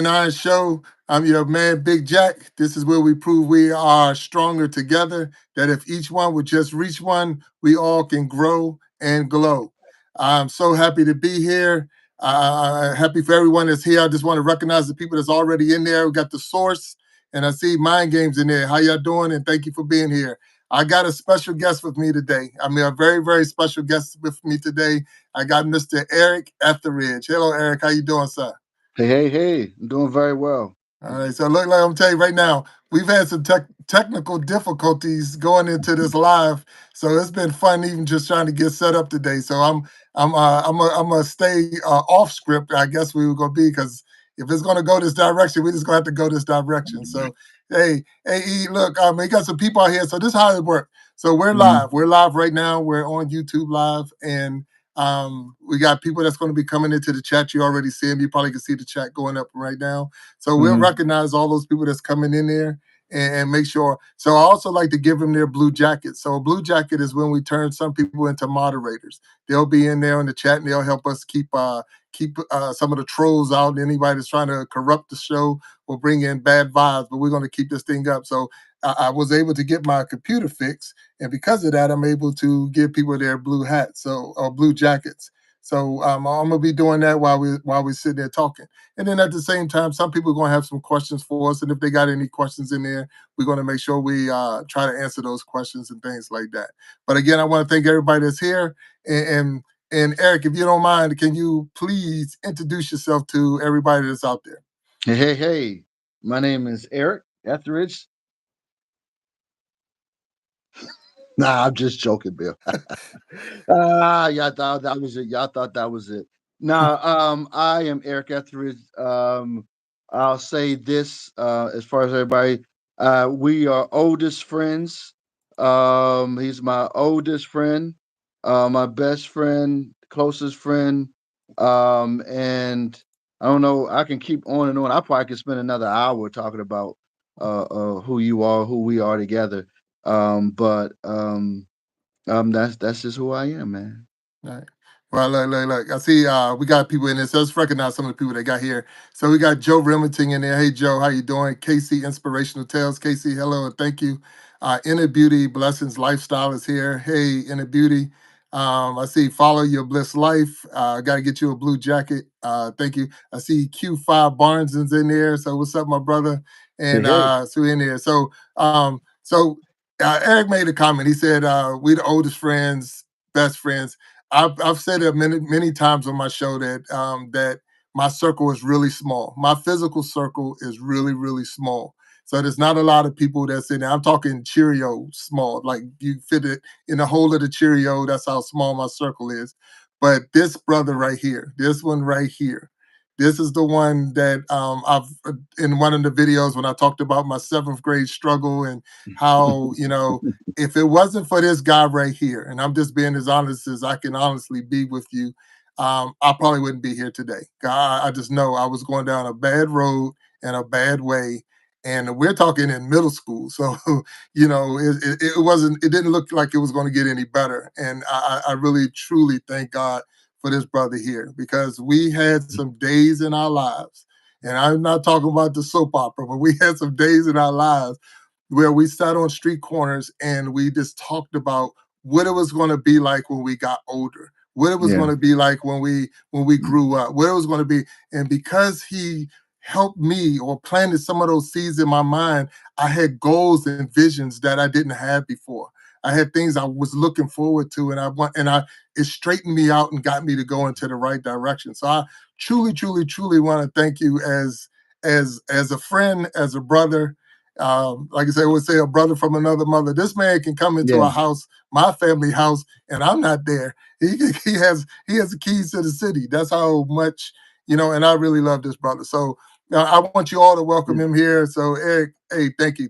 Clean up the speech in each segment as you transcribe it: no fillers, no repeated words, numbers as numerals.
Iron Show. I'm your man, Big Jack. This is where we prove we are stronger together, that if each one would just reach one, we all can grow and glow. I'm so happy to be here. Happy for everyone that's here. I just want to recognize the people that's already in there. We got the source, and I see Mind Games in there. How y'all doing? And thank you for being here. I got a special guest with me today. I mean, a very, very special guest with me today. I got Mr. Eric Etheridge. Hello, Eric. How you doing, sir? Hey, I'm doing very well. All right, so look, like I'm telling you right now, we've had some technical difficulties going into this live, so it's been fun even just trying to get set up today. So I'm gonna stay off script. I guess we were gonna be because if it's gonna go this direction, we just gonna have to go this direction. So hey, look, we got some people out here. So this is how it works. So we're Mhm. live. We're live right now. We're on YouTube live, and we got people that's going to be coming into the chat. You already see them. You probably can see the chat going up right now. So we'll Mhm. recognize all those people that's coming in there and make sure. So I also like to give them their blue jacket. So a blue jacket is when we turn some people into moderators. They'll be in there in the chat and they'll help us keep some of the trolls out. And anybody that's trying to corrupt the show will bring in bad vibes. But we're going to keep this thing up. So I was able to get my computer fixed, and because of that, I'm able to give people their blue hats, so or blue jackets. So I'm gonna be doing that while we sit there talking. And then at the same time, some people are going to have some questions for us. And if they got any questions in there, we're going to make sure we try to answer those questions and things like that. But again, I want to thank everybody that's here. And Eric, if you don't mind, can you please introduce yourself to everybody that's out there? Hey. My name is Eric Etheridge. Nah, I'm just joking, Bill. Y'all thought that was it. Y'all thought that was it. Nah, I am Eric Etheridge. I'll say this as far as everybody, we are oldest friends. He's my oldest friend, my best friend, closest friend. And I don't know, I can keep on and on. I probably could spend another hour talking about who you are, who we are together. But that's just who I am, man. All right. Well, look. I see we got people in there. So let's recognize some of the people that got here. So we got Joe Remington in there. Hey, Joe, how you doing? Casey, Inspirational Tales. Casey, hello and thank you. Inner Beauty Blessings Lifestyle is here. Hey, Inner Beauty. I see Follow Your Bliss Life. Got to get you a blue jacket. Thank you. I see Q5 Barnes is in there. So what's up, my brother? And Hey. so in there. So Eric made a comment. He said, we the oldest friends, best friends. I've said it many times on my show that my circle is really small. My physical circle is really really small. So there's not a lot of people that's in there. I'm talking Cheerio small, like you fit it in the hole of the Cheerio. That's how small my circle is. But this brother right here, this one right here, this is the one that I've in one of the videos when I talked about my seventh grade struggle and how if it wasn't for this guy right here, and I'm just being as honest as I can honestly be with you, I probably wouldn't be here today. I just know I was going down a bad road and a bad way. And we're talking in middle school. So, it wasn't, it didn't look like it was going to get any better. And I really, truly thank God for this brother here because we had some days in our lives. And I'm not talking about the soap opera, but we had some days in our lives where we sat on street corners and we just talked about what it was going to be like when we got older, what it was Yeah. going to be like when we grew up, what it was going to be. And because he helped me or planted some of those seeds in my mind, I had goals and visions that I didn't have before. I had things I was looking forward to, and it straightened me out and got me to go into the right direction. So I truly, truly, truly want to thank you as a friend, as a brother, like I say, I would say a brother from another mother. This man can come into Yeah. a house, my family house, and I'm not there. He has the keys to the city. That's how much And I really love this brother. So I want you all to welcome him here. So Eric, hey, thank you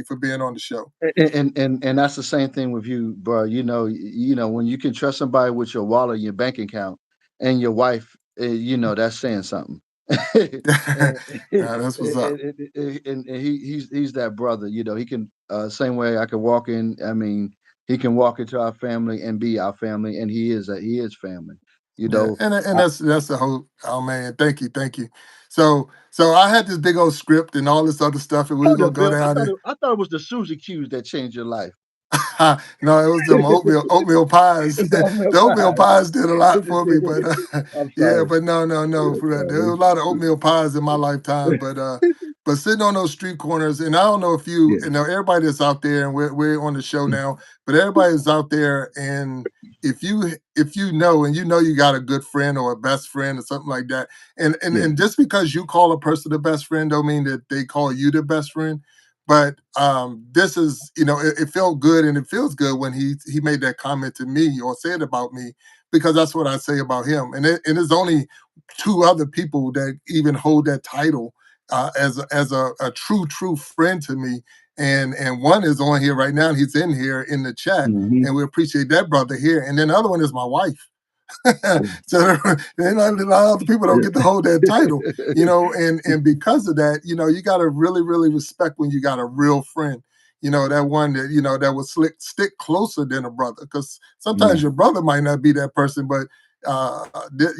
for being on the show. And that's the same thing with you, bro. When you can trust somebody with your wallet, your bank account, and your wife, that's saying something. and, That's what's up. he's that brother. He can same way I can walk in. I mean, he can walk into our family and be our family, and he is family. You Yeah, know, and I, that's the whole. Oh man, thank you. So I had this big old script and all this other stuff, and we were Hold gonna up, go Bill. down there. I thought it was the Suzy Q's that changed your life. No, it was them oatmeal pies. It's the oatmeal The oatmeal pie. pies did a lot It just for me, did. but I'm yeah, sorry. but no. That's There was funny. a lot of oatmeal pies in my lifetime, but sitting on those street corners, and I don't know if you Yeah. know everybody that's out there, and we're on the show now, but everybody is out there, and if you know, and you know you got a good friend or a best friend or something like that, Yeah. and just because you call a person the best friend, don't mean that they call you the best friend. But this is, it felt good, and it feels good when he made that comment to me or said about me, because that's what I say about him. And there's only two other people that even hold that title as a true friend to me. And one is on here right now, and he's in here in the chat, Mhm. and we appreciate that brother here. And then the other one is my wife. Yeah. So then a lot of other people don't get to hold that title, and because of that, you got to really, really respect when you got a real friend. That one that that will stick closer than a brother, because sometimes Yeah. your brother might not be that person, but this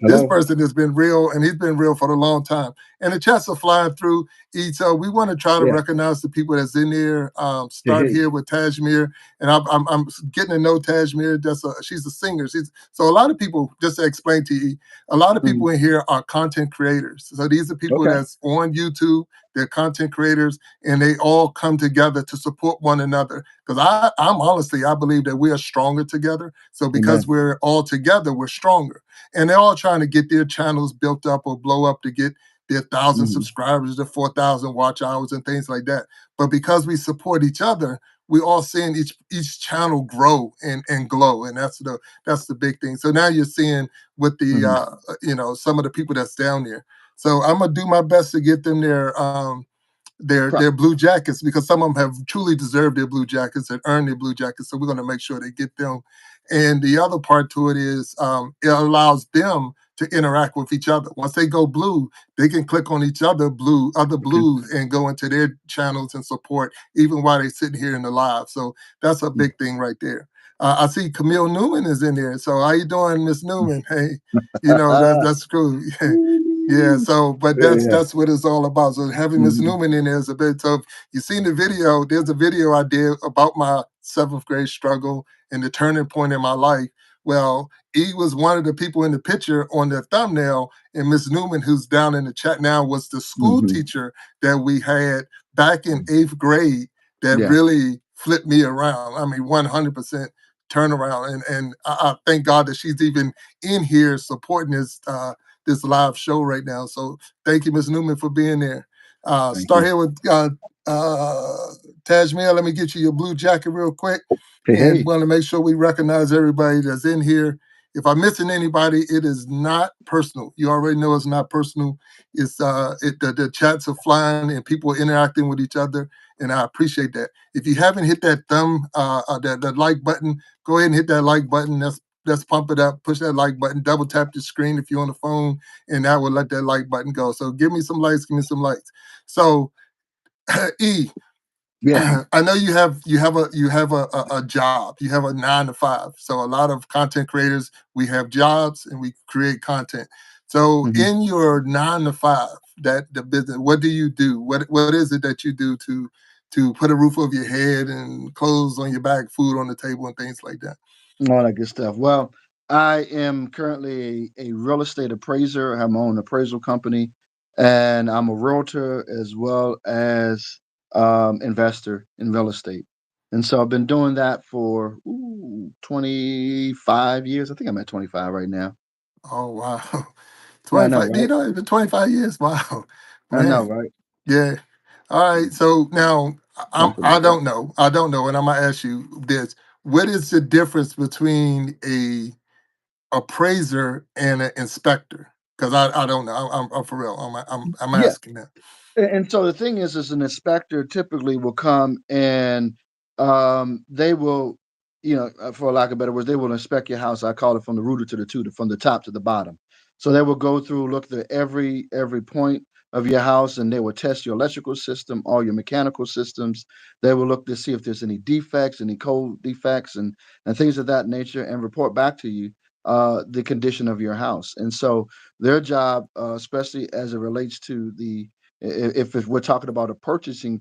Hello? person has been real, and he's been real for a long time. And the chats are flying through each. We want to try to Yeah. recognize the people that's in there. Hey, Start hey. here with Tajmir, and I'm getting to know Tajmir. She's a singer. So a lot of people, just to explain to you, a lot of Mhm. people in here are content creators. So these are people Okay. that's on YouTube. They're content creators, and they all come together to support one another. Because I'm honestly, I believe that we are stronger together. So because Amen. we're all together, we're stronger. And they're all trying to get their channels built up or blow up to get their 1,000 Mhm. subscribers, their 4,000 watch hours, and things like that. But because we support each other, we all seeing each channel grow and glow, and that's the big thing. So now you're seeing with the Mhm. some of the people that's down there. So I'm gonna do my best to get them Pro their blue jackets, because some of them have truly deserved their blue jackets and earned their blue jackets. So we're going to make sure they get them. And the other part to it is it allows them to interact with each other. Once they go blue, they can click on other okay. blues, and go into their channels and support even while they're sitting here in the live. So that's a Mm. big thing right there. I see Camille Newman is in there. So how you doing, Miss Newman? Hey, that's cool. Yeah, so but that's Yeah. that's what it's all about. So having Miss Mhm. Newman in there is a bit tough. You seen the video, there's a video I did about my seventh grade struggle and the turning point in my life. Well, he was one of the people in the picture on the thumbnail, and Miss Newman, who's down in the chat now, was the school Mhm. teacher that we had back in eighth grade that Yeah. really flipped me around. I mean, 100% turnaround. And I thank God that she's even in here supporting this live show right now. So thank you, Ms. Newman, for being there. Thank Start you. here with Tajmir. Let me get you your blue jacket real quick, Hey, and hey. want to make sure we recognize everybody that's in here. If I'm missing anybody, it is not personal. You already know it's not personal. The chats are flying and people are interacting with each other, and I appreciate that. If you haven't hit that that like button, go ahead and hit that like button. Let's pump it up. Push that like button. Double tap the screen if you're on the phone, and that will let that like button go. So give me some likes. Give me some likes. So E, Yeah. I know you have a job. You have a 9 to 5. So a lot of content creators, we have jobs and we create content. So Mhm. in your 9 to 5, that the business, what do you do? What is it that you do to put a roof over your head and clothes on your back, food on the table, and things like that? All that good stuff. Well, I am currently a real estate appraiser. I have my own appraisal company, and I'm a realtor as well as investor in real estate. And so I've been doing that for 25 years. I think I'm at 25 right now. Oh wow. Yeah, I know, 25. right? It's been 25 years. Wow. I know, Man. right? Yeah. All right. So now Something I like that. don't know. I don't know. And I'm gonna ask you this. What is the difference between a appraiser and an inspector? Because I don't know. I'm for real. I'm Yeah. asking that. And so the thing is an inspector typically will come and they will, for lack of better words, they will inspect your house. I call it from the rooter to the tutor, from the top to the bottom. So they will go through, look at every point of your house, and they will test your electrical system, all your mechanical systems. They will look to see if there's any defects, any code defects, and things of that nature, and report back to you. the condition of your house. And so their job, especially as it relates to if we're talking about a purchasing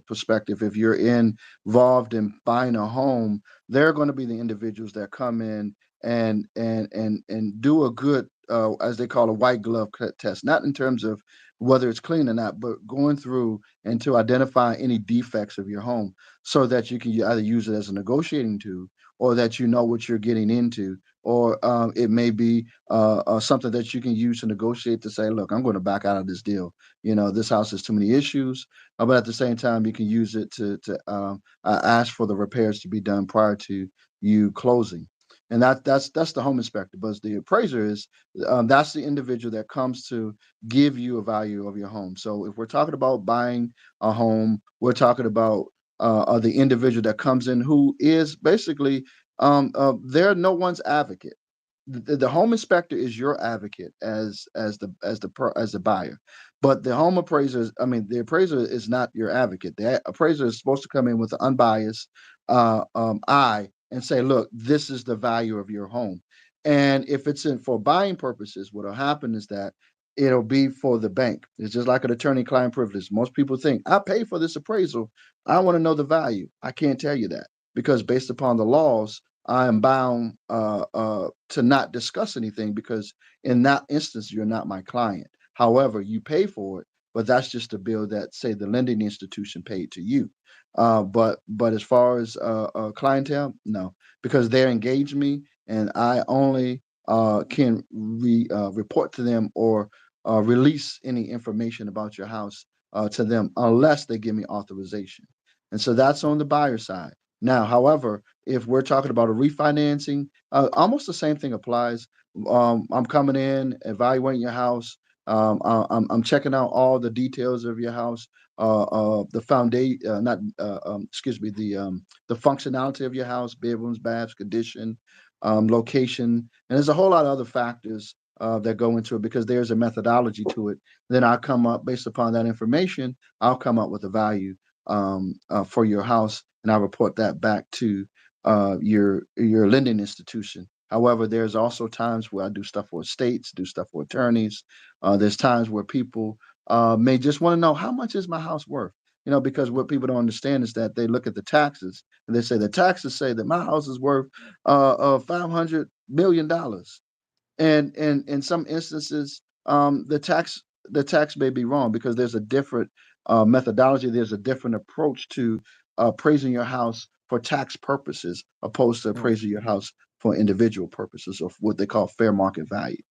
perspective, if you're involved in buying a home, they're going to be the individuals that come in and do a good, as they call a white glove test, not in terms of whether it's clean or not, but going through and to identify any defects of your home so that you can either use it as a negotiating tool, or that you know what you're getting into, or it may be something that you can use to negotiate to say, look, I'm going to back out of this deal. This house has too many issues, but at the same time, you can use it to ask for the repairs to be done prior to you closing. And that's the home inspector. But the appraiser is that's the individual that comes to give you a value of your home. So if we're talking about buying a home, we're talking about the individual that comes in who is basically they're no one's advocate. The home inspector is your advocate as the buyer, but the home appraiser I mean, the appraiser is not your advocate. The appraiser is supposed to come in with an unbiased eye and say, look, this is the value of your home. And if it's in for buying purposes, what'll happen is that it'll be for the bank. It's just like an attorney-client privilege. Most people think, I pay for this appraisal, I want to know the value. I can't tell you that, because based upon the laws, I am bound to not discuss anything, because in that instance, you're not my client. However, you pay for it, but that's just a bill that, say, the lending institution paid to you. But as far as clientele, no, because they engage me, and I only can report to them or release any information about your house to them unless they give me authorization. And so that's on the buyer side. Now, however, if we're talking about a refinancing, almost the same thing applies. I'm coming in, evaluating your house. I'm checking out all the details of your house, the foundation, not excuse me, the functionality of your house, bedrooms, baths, condition, location, and there's a whole lot of other factors that go into it, because there's a methodology to it. Then I come up based upon that information. I'll come up with a value for your house, and I report that back to your lending institution. However, there's also times where I do stuff for estates, do stuff for attorneys. There's times where people may just want to know, how much is my house worth? Because what people don't understand is that they look at the taxes and they say the taxes say that my house is worth $500 million. And in some instances, the tax may be wrong, because there's a different methodology. There's a different approach to appraising your house for tax purposes, opposed to Mm. appraising your house for individual purposes, of what they call fair market value.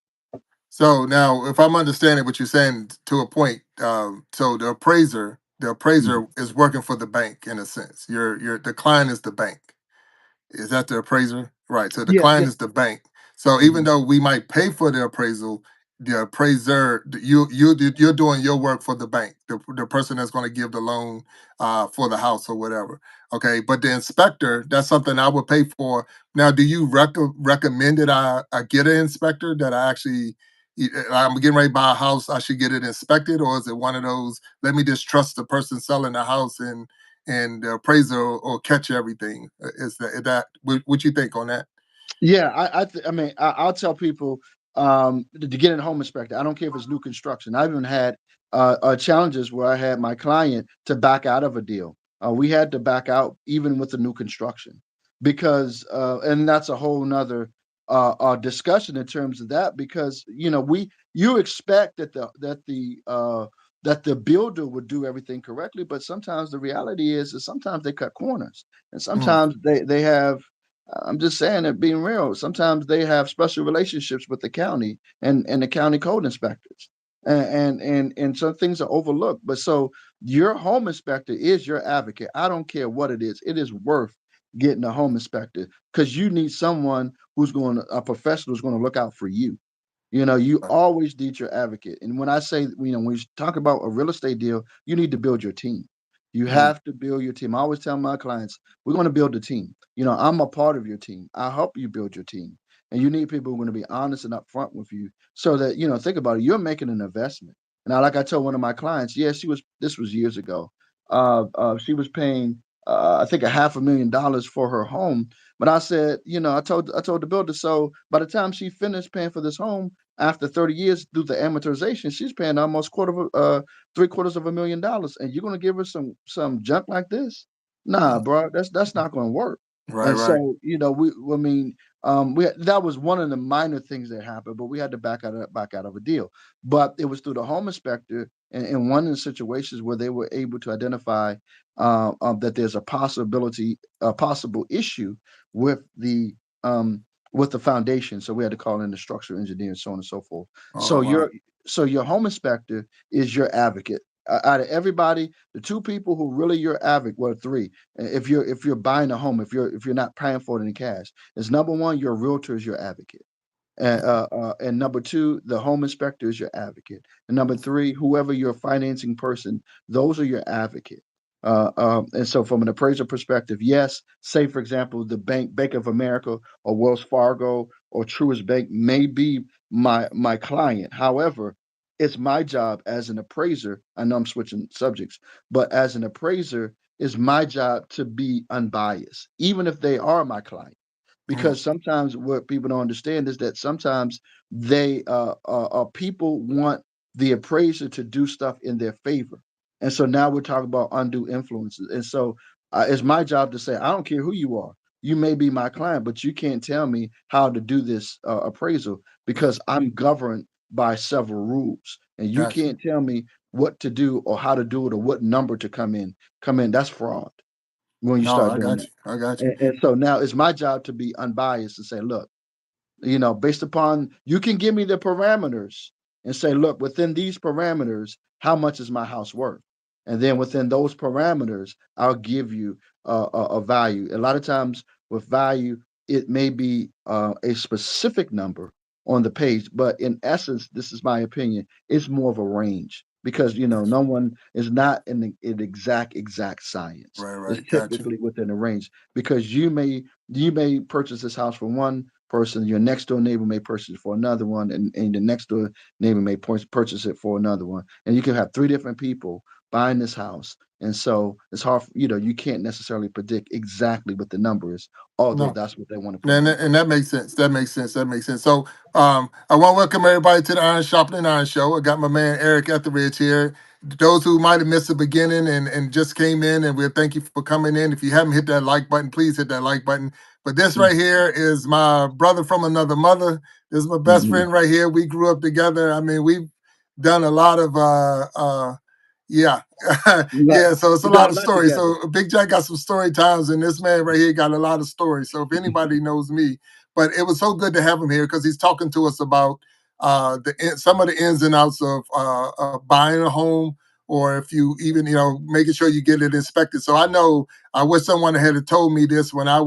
So now, if I'm understanding what you're saying to a point, so the Mhm. appraiser is working for the bank in a sense. The client is the bank. Is that the appraiser? Right. So the Yeah, client yeah. is the bank. So even Mhm. though we might pay for the appraisal, the appraiser, you're doing your work for the bank, the person that's going to give the loan for the house or whatever. Okay. But the inspector, that's something I would pay for. Now, do you recommend that I get an inspector, that I actually I'm getting ready to buy a house, I should get it inspected, or is it one of those, let me just trust the person selling the house and the appraiser will catch everything? What you think on that? Yeah, I mean, I'll tell people to get in home inspector. I don't care if it's new construction. I've even had challenges where I had my client to back out of a deal. We had to back out even with the new construction, because and that's a whole nother discussion in terms of that, because you expect that the builder would do everything correctly, but sometimes the reality is sometimes they cut corners, and Mm, sometimes they have, I'm just saying it, being real. Sometimes they have special relationships with the county and the county code inspectors, and some things are overlooked. But so your home inspector is your advocate. I don't care what it is. It is worth getting a home inspector, because you need someone a professional who's going to look out for you. You right. always need your advocate. And when I say, when you talk about a real estate deal, you need to build your team. You Mm, have to build your team. I always tell my clients, we're going to build a team. I'm a part of your team. I help you build your team. And you need people who are going to be honest and upfront with you, so that, think about it, you're making an investment. Now, like I told one of my clients, yeah, this was years ago. She was paying I think a $500,000 for her home. But I said, I told the builder, so by the time she finished paying for this home after 30 years through the amortization, she's paying almost three-quarters of $1 million, and you're gonna give her some junk like this? Nah, bro, that's not gonna work. Right, And right. so, I mean, that was one of the minor things that happened, but we had to back out of a deal. But it was through the home inspector, and one of the situations where they were able to identify that there's a possible issue with the um, with the foundation. So we had to call in the structural engineer, and so on and so forth. Oh So wow. your home inspector is your advocate. Out of everybody, the two people who really your advocate, well, three. If you're buying a home, if you're not paying for it in cash, is number one, your realtor is your advocate. And number two, the home inspector is your advocate. And number three, whoever your financing person, those are your advocate. And so, from an appraiser perspective, yes, say for example, the Bank of America or Wells Fargo or Truist Bank may be my client. However, it's my job as an appraiser. I know I'm switching subjects, but as an appraiser, it's my job to be unbiased, even if they are my client, Mm, because sometimes what people don't understand is that sometimes people want the appraiser to do stuff in their favor, and so now we're talking about undue influences. And so it's my job to say, I don't care who you are, you may be my client, but you can't tell me how to do this appraisal, because I'm governed by several rules, and you gotcha. can't tell me what to do or how to do it or what number to come in. That's fraud when you No, start I doing got that. you. I got you. And so now it's my job to be unbiased and say, look, based upon, you can give me the parameters and say, look, within these parameters, how much is my house worth? And then within those parameters, I'll give you a value. A lot of times with value, it may be a specific number on the page, but in essence, this is my opinion, it's more of a range, because Gotcha. no one is not in an exact science. Right, It's right. Got you. typically within a range, because you may purchase this house for one person, your next door neighbor may purchase it for another one, and the next door neighbor may purchase it for another one. And you can have three different people buying this house. And so it's hard, you can't necessarily predict exactly what the number is, although No. that's what they want to put And on the that, paper. and that makes sense. That makes sense. That makes sense. So, I want to welcome everybody to the Iron Sharpening Iron Show. I got my man Eric Etheridge here. Those who might have missed the beginning and just came in, and we thank you for coming in. If you haven't hit that like button, please hit that like button. But this right here is my brother from another mother. This is my best Mm-hmm. friend right here. We grew up together. I mean, we've done a lot of yeah. Yeah, so it's a We lot done a of lot stories. together. So Big Jack got some story times, and this man right here got a lot of stories. So if anybody knows me, but it was so good to have him here because he's talking to us about some of the ins and outs of buying a home, or if you even making sure you get it inspected. So I know I wish someone had told me this when I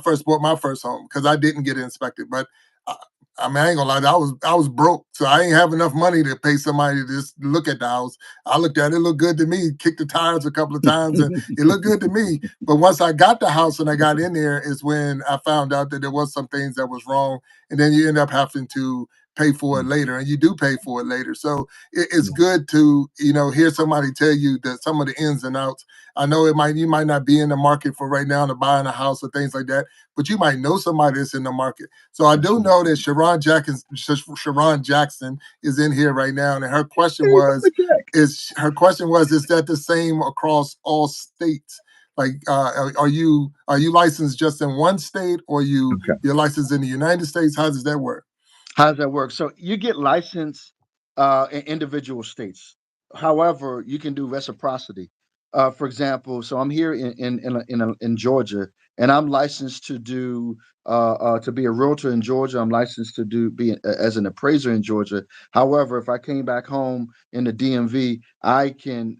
first bought my first home, because I didn't get it inspected. But uh, I mean, I ain't gonna lie, I was broke, so I ain't have enough money to pay somebody to just look at the house. I looked at it, it looked good to me. Kicked the tires a couple of times, and it looked good to me. But once I got the house and I got in there, is when I found out that there was some things that was wrong, and then you end up having to pay for it later, and you do pay for it later. So it's Yeah, good to hear somebody tell you that some of the ins and outs. I know you might not be in the market for right now to buying a house or things like that, but you might know somebody that's in the market. So I that's do right. know that Sharon Jackson is in here right now, and Hey, Brother Jack. her question was, is that the same across all states? Like, are you licensed just in one state, or you're licensed in the United States? How does that work? How does that work? So you get licensed in individual states. However, you can do reciprocity. For example, so I'm here in Georgia, and I'm licensed to be a realtor in Georgia. I'm licensed to as an appraiser in Georgia. However, if I came back home in the DMV, I can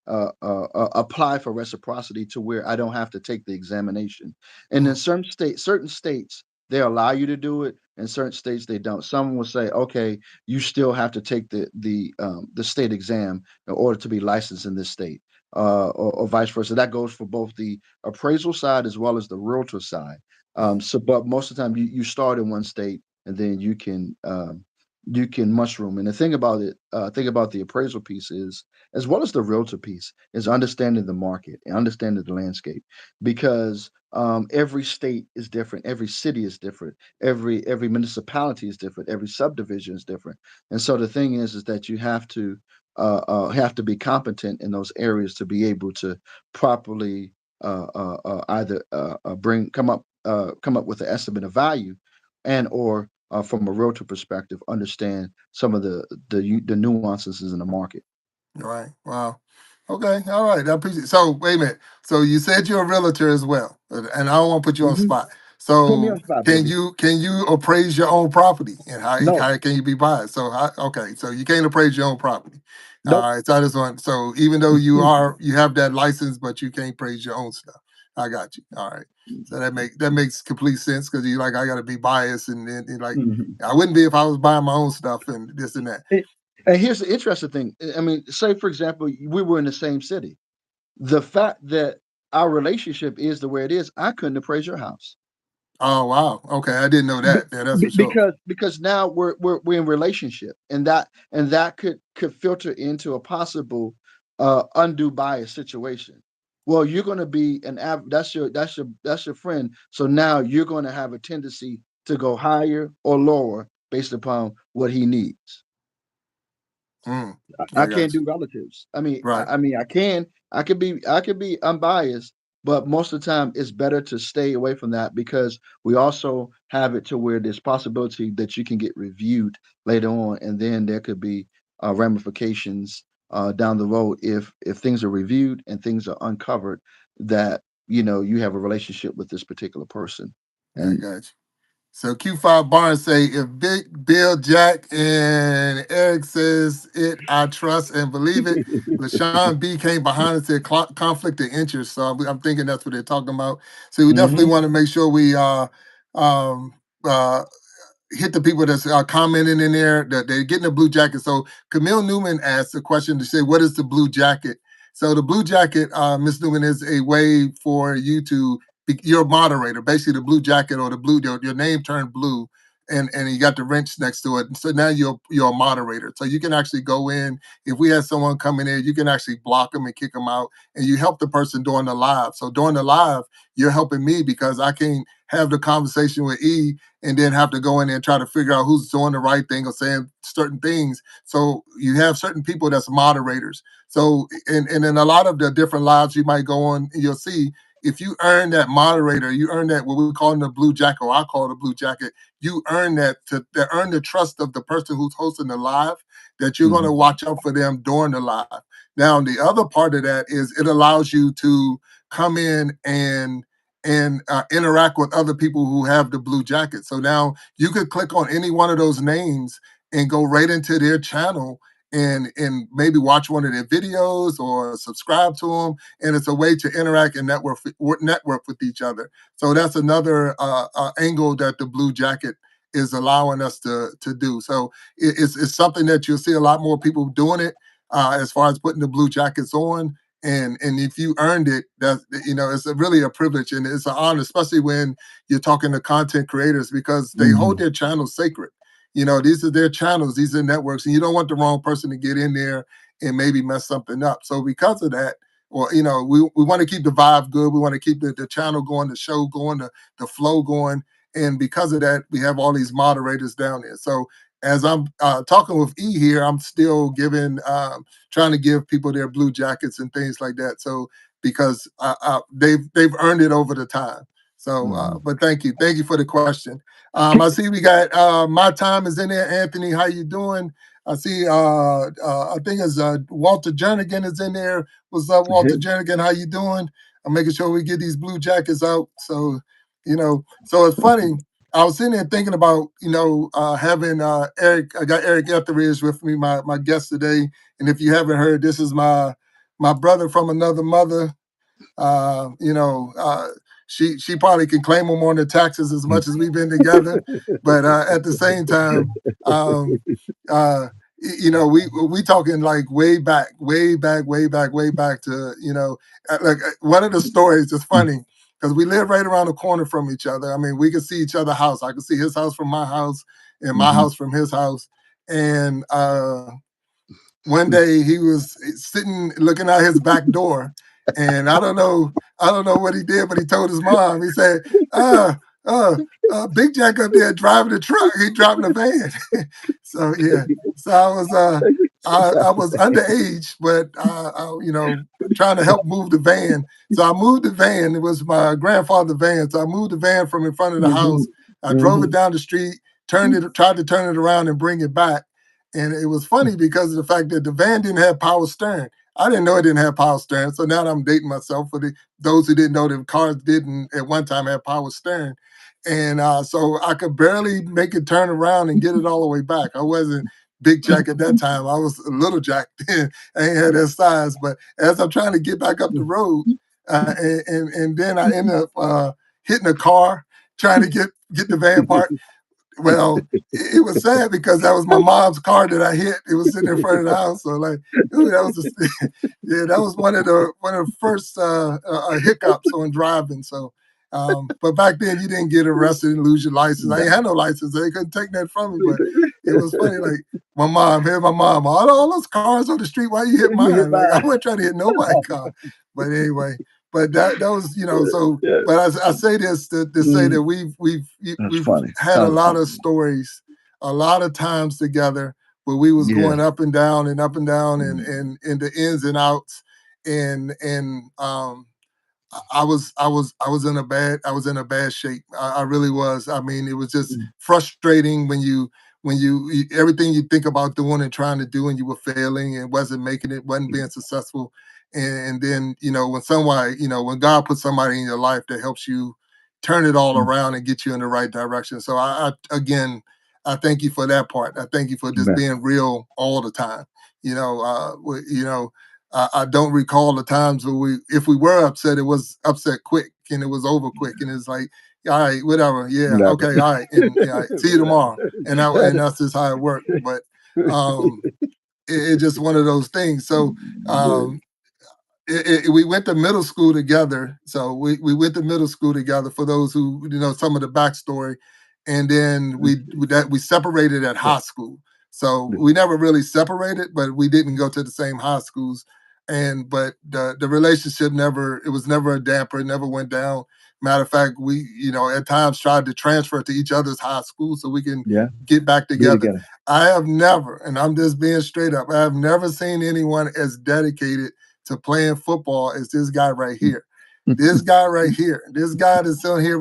apply for reciprocity to where I don't have to take the examination. And in Mm, certain states, they allow you to do it. In certain states, they don't. Some will say, okay, you still have to take the state exam in order to be licensed in this state, or vice versa. That goes for both the appraisal side as well as the realtor side. mm. But most of the time, you start in one state, and then you can mushroom. And the thing about it, think about the appraisal piece is, as well as the realtor piece, is understanding the market and understanding the landscape, because every state is different, every city is different, every municipality is different, every subdivision is different. And so the thing is that you have to be competent in those areas to be able to properly either bring come up with an estimate of value, and or from a realtor perspective, understand some of the nuances in the market. Right. Wow. Okay. All right. I appreciate. So wait a minute. So you said you're a realtor as well, and I don't want to put you on Hmm. spot. Put me on So spot, can baby. you appraise your own property, and No, how can you be biased? So okay. So you can't appraise your own property. All nope. right. So I just want. So even though you have that license, but you can't appraise your own stuff. I got you. All right. So that makes complete sense because you like I got to be biased and like Mhm. I wouldn't be if I was buying my own stuff and this and that. And and here's the interesting thing. I mean, say for example, we were in the same city. The fact that our relationship is the way it is, I couldn't appraise your house. Oh wow. Okay, I didn't know Be- that. Yeah, that's for sure. because now we're in relationship, and that could filter into a possible undue bias situation. Well, you're going to be that's your friend, so now you're going to have a tendency to go higher or lower based upon what he needs. Mm, I I can't got you. do relatives. I mean, Right. I could be unbiased, but most of the time it's better to stay away from that, because we also have it to where there's possibility that you can get reviewed later on, and then there could be ramifications down the road if things are reviewed and things are uncovered, that you have a relationship with this particular person. I And got you. So Q5 Barnes say if Big Bill Jack and Eric says it, I trust and believe it. LaShawn B came behind and said conflict of interest. So I'm thinking that's what they're talking about. So we definitely Mhm. want to make sure we um uh hit the people that's commenting in there that they're getting a blue jacket. So Camille Newman asked a question to say, "What is the blue jacket?" So the blue jacket, Miss Newman, is a way for you to be your moderator. Basically, the blue jacket or the blue your name turned blue, and you got the wrench next to it. So now you're a moderator. So you can actually go in. If we had someone come in there, you can actually block them and kick them out, and you help the person during the live. So during the live, you're helping me because I can't have the conversation with E and then have to go in there and try to figure out who's doing the right thing or saying certain things. So you have certain people that's moderators. So and in a lot of the different lives you might go on, you'll see if you earn that moderator, you earn that what we call the blue jacket, or I call it a blue jacket. You earn to earn the trust of the person who's hosting the live that you're going to Mhm. watch out for them during the live. Now the other part of that is it allows you to come in and interact with other people who have the blue jacket. So now you could click on any one of those names and go right into their channel and maybe watch one of their videos or subscribe to them. And it's a way to interact and network with each other. So that's another angle that the blue jacket is allowing us to do. So it's something that you'll see a lot more people doing it as far as putting the blue jackets on and if you earned it, that it's really a privilege and it's an honor, especially when you're talking to content creators because they hold Mhm. their channels sacred. These are their channels, these are networks, and you don't want the wrong person to get in there and maybe mess something up. So because of that, or we want to keep the vibe good, we want to keep the channel going, the show going, the flow going, and because of that, we have all these moderators down there. So as I'm talking with E here, I'm still giving trying to give people their blue jackets and things like that. So because they've earned it over the time. So, Mhm. but thank you for the question. I see we got my time is in there. Anthony, how you doing? I see. I think it's Walter Jernigan is in there. What's up, Walter Jernigan? How you doing? I'm making sure we get these blue jackets out. So, so it's funny. I was sitting there thinking about, having Eric. I got Eric Etheridge with me, my guest today. And if you haven't heard, this is my brother from another mother. Uh, you know, uh, she probably can claim him on the taxes as much as we've been together, but at the same time, um, uh, we talking like way back, way back, way back, way back to one of the stories is funny because we live right around the corner from each other. I mean, we can see each other's house. I can see his house from my house and my Mhm. house from his house. And one day he was sitting looking out his back door, and I don't know what he did, but he told his mom. He said, "Uh, uh, Big Jack up there driving the truck. He driving the van." So yeah, so I was underage, but you know, trying to help move the van. So I moved the van. It was my grandfather's van. So I moved the van from in front of the house. Mhm. I drove it Mhm. down the street, tried to turn it around and bring it back. And it was funny because of the fact that the van didn't have power steering. I didn't know it didn't have power steering. So now I'm dating myself for those who didn't know that cars didn't at one time have power steering. And so I could barely make it turn around and get it all the way back. I wasn't Big Jack at that time. I was a little Jack then. I ain't had that size. But as I'm trying to get back up the road, and then I end up hitting a car trying to get the van parked. Well, it was sad because that was my mom's car that I hit. It was sitting in front of the house. So like, ooh, that was yeah, that was one of the first hiccups on driving. So, but back then you didn't get arrested and lose your license. I ain't had no license. So they couldn't take that from me. But it was funny. Like here's my mom. All those cars on the street. Why you hit You hit mine? Like I mine. wasn't trying to hit nobody's car. But anyway, but that was so. Yeah. But I say this to say Mhm. that That's we've funny. had a Sounds lot funny. of stories, a lot of times together where we was Yeah. going up and down and up and down Mhm. and the ins and outs and I was in a bad shape. I really was. I mean, it was just Mhm. frustrating when everything you think about doing and trying to do and you were failing and wasn't making it, wasn't being successful. And then, when somebody, when God puts somebody in your life that helps you turn it all Mhm. around and get you in the right direction. So I again I thank you for that part. I thank you for just Man. being real all the time. I don't recall the times where if we were upset, it was upset quick and it was over quick. And it's like, all right, whatever. Yeah. Whatever. Okay. All right. And yeah, see you tomorrow. And that's just how it worked. But um, it's just one of those things. So um, we went to middle school together. So we went to middle school together for those who some of the backstory, and then we separated at high school. So we never really separated, but we didn't go to the same high schools. And but the relationship never it was never a damper. It never went down. Matter of fact, we at times tried to transfer to each other's high school so we can Yeah. get back Be together. together. I have never, and I'm just being straight up, I have never seen anyone as dedicated to playing football is this guy right here. This guy right here. This guy that's on here.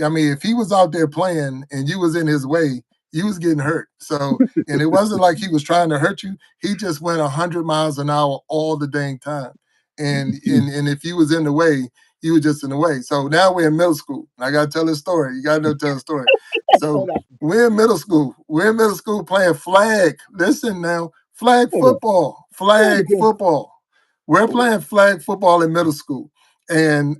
I mean, if he was out there playing and you was in his way, you was getting hurt. So, and it wasn't like he was trying to hurt you. He just went 100 miles an hour all the dang time. And if you was in the way, you were just in the way. So now we're in middle school. And I gotta tell this story. You gotta know tell the story. So Hold on. we're in middle school. We're in middle school playing flag. Listen now, flag Hold on. football. Hold Flag on. football. We're playing flag football in middle school. And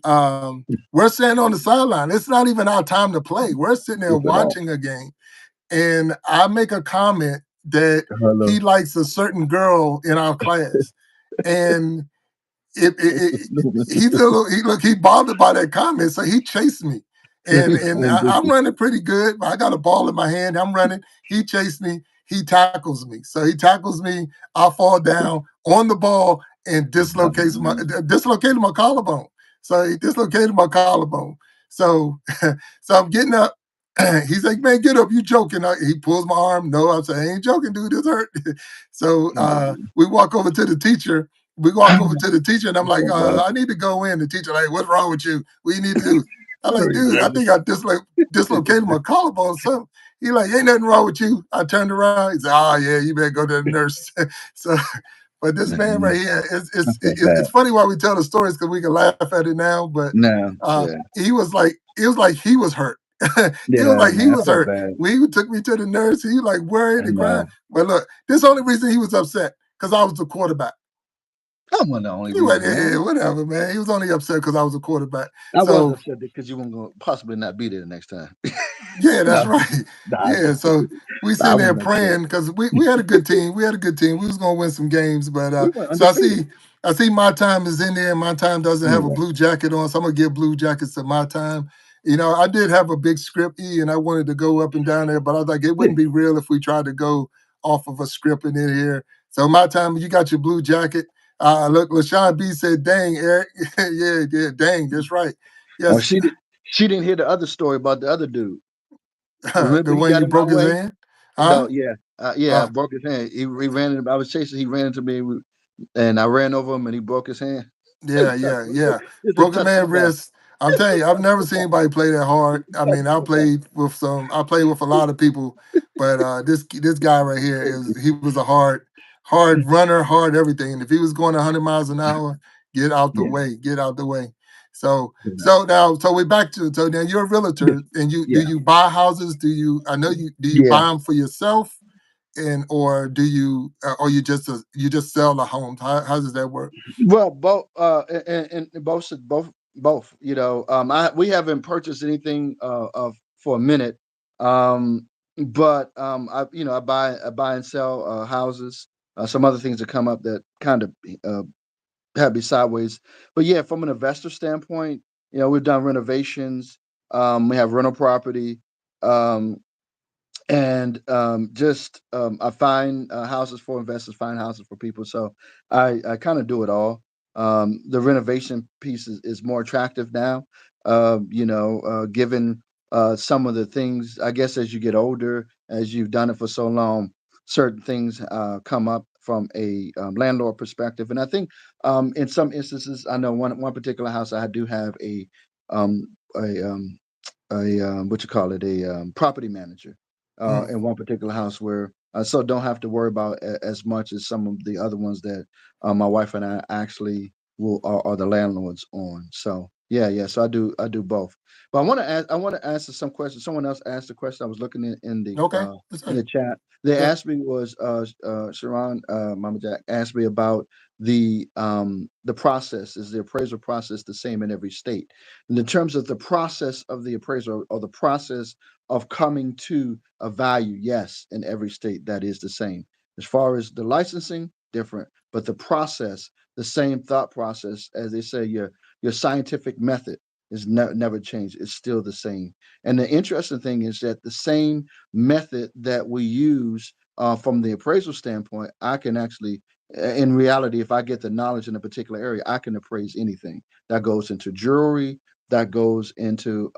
we're sitting on the sideline. It's not even our time to play. We're sitting there At all. watching a game. And I make a comment that he Hello. likes a certain girl in our class. And he's a little, he bothered by that comment, so he chased me, and I'm running pretty good. I got a ball in my hand. I'm running. He chased me. He tackles me. So he tackles me. I fall down on the ball and dislocated my collarbone. So he dislocated my collarbone. So so I'm getting up. He's like, man, get up. You joking. He pulls my arm. No, I'm saying, I ain't joking, dude. This hurt. So we walk over to the teacher. We walk over to the teacher, and I'm like, I need to go in. The teacher, like, what's wrong with you? What you need to do? I'm like, dude, I think I dislocated my collarbone or something. He like, ain't nothing wrong with you. I turned around. He said, oh yeah, you better go to the nurse. So, but this man right here, it's Bad. funny why we tell the stories because we can laugh at it now. But No. Yeah. it was like he was hurt. It was Yeah, like he man. I was felt hurt. bad. We took me to the nurse. He like worried I and crying. know. But look, this the only reason he was upset because I was the quarterback. That wasn't the only He went, reason, yeah, man. whatever, man. He was only upset because I was a quarterback. I was So upset because you weren't gonna possibly not be there the next time. yeah, that's No, right. nah, Yeah, so we I sitting there wasn't upset. praying because we had a good team. We had a good team. We was gonna win some games, but We went so undefeated. I see my time is in there. My time doesn't have a Yeah. blue jacket on, so I'm gonna give blue jackets to my time. I did have a big script E, and I wanted to go up and down there, but I was like, it Yeah. wouldn't be real if we tried to go off of a script in here. So my time, you got your blue jacket. Look, LaShawn B said, "Dang, Eric, yeah, yeah, dang, that's right. Oh, Yes, she didn't hear the other story about the other dude. Remember the he one got you in my broke his way? hand, huh? No, yeah, yeah, I Uh, broke his hand. He ran in I was chasing, he ran into me, and I ran over him, and he broke his hand. Yeah, yeah, yeah. Just a Broken touch man football. wrist. I'm telling you, I've never seen anybody play that hard. I Touch mean, football. I played with a lot of people, but this guy right here he was a hard runner, hard everything. And if he was going 100 miles an hour, get out the Yeah, way, get out the way. So yeah, so we're back to so now you're a yeah, realtor and you do yeah, you buy houses? I know you do you yeah. buy them for yourself and or do you or you just sell the homes? How does that work? Well, both, and both. We haven't purchased anything of for a minute, but I buy and sell houses. Some other things that come up that kind of uh, have me sideways. But yeah, from an investor standpoint, we've done renovations. We have rental property. Um, and just I find houses for investors, find houses for people. So I kind of do it all. The renovation piece is more attractive now. Given some of the things, I guess, as you get older, as you've done it for so long, certain things come up from a landlord perspective. And I think in some instances, I know one particular house I do have um, a what you call it, a property manager Mm, in one particular house where so don't have to worry about as much as some of the other ones that my wife and I actually are the landlords on. So yeah, yeah. So I do both. But I want to answer some questions. Someone else asked a question. I was looking okay, that's in it. the chat. They Yeah. asked me was Sharon, Mama Jack asked me about the process. Is the appraisal process the same in every state? And in terms of the process of the appraisal or the process of coming to a value, yes, in every state that is the same. As far as the licensing, different, but the process, the same thought process, as they say, your scientific method is never changed. It's still the same. And the interesting thing is that the same method that we use from the appraisal standpoint, I can actually, in reality, if I get the knowledge in a particular area, I can appraise anything that goes into jewelry, that goes into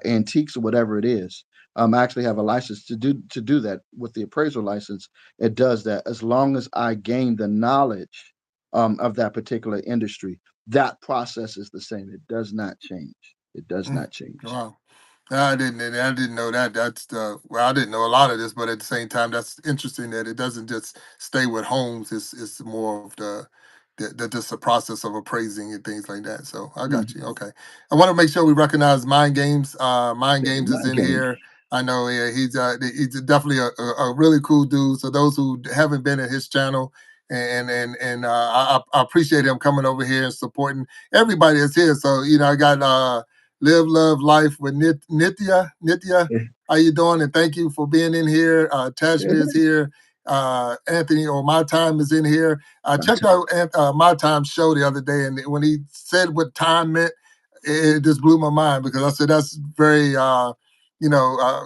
antiques or whatever it is. I actually have a license to do that with the appraisal license. It does that as long as I gain the knowledge of that particular industry. That process is the same. It does not change. It does Mm, not change. wow. I didn't know that. That's the well, I didn't know a lot of this, but at the same time, that's interesting that it doesn't just stay with homes. It's more of the just the process of appraising and things like that. So I got you. Mhm. Okay. I want to make sure we recognize Mind Games. Mind Games is Mind in games. here. I know he's definitely a really cool dude. So those who haven't been at his channel I appreciate him coming over here and supporting everybody that's here. So I got Live Love Life with Nitya. Nitya, how you doing? And thank you for being in here. Tashmir is here. Anthony or My Time is in here. I My checked time. out My Time show the other day, and when he said what time meant, it just blew my mind because I said that's very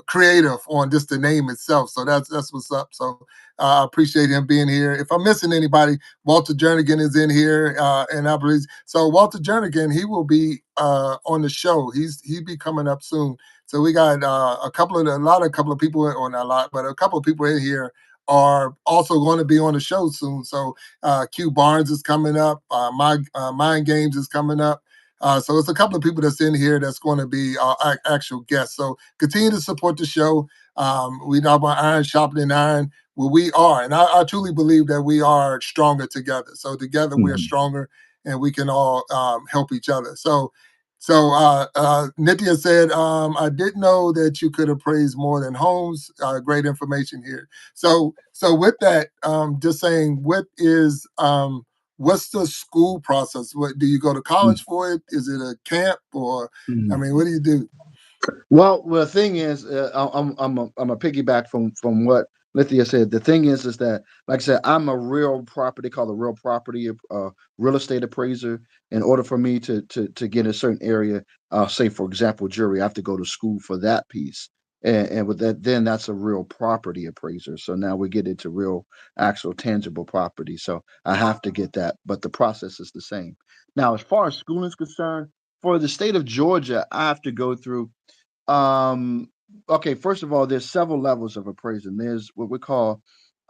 creative on just the name itself. So that's what's up. So I appreciate him being here. If I'm missing anybody, Walter Jernigan is in here, and I believe so. Walter Jernigan, he will be on the show. He'll be coming up soon. So we got a couple of people, or not a lot, but a couple of people in here are also going to be on the show soon. So Q Barnes is coming up. My Mind Games is coming up. So it's a couple of people that's in here that's going to be actual guests. So continue to support the show. We know about Iron Sharpening Iron. Well, we are, and I truly believe that we are stronger together. So together we are Mhm. stronger, and we can all help each other. Nithya said, I didn't know that you could appraise more than homes. Great information here. So with that, just saying, what's the school process? What do you go to college for it? Is it a camp or, I Mhm. mean, what do you do? Well, the thing is, I'm a piggyback from what Lithia said the thing is that, like I said, I'm a real property called a real property real estate appraiser. In order for me to get a certain area, say for example jury, I have to go to school for that piece. And with that, then that's a real property appraiser. So now we get into real, actual, tangible property. So I have to get that, but the process is the same. Now, as far as schooling is concerned, for the state of Georgia, I have to go through um, okay, first of all, there's several levels of appraisal. There's what we call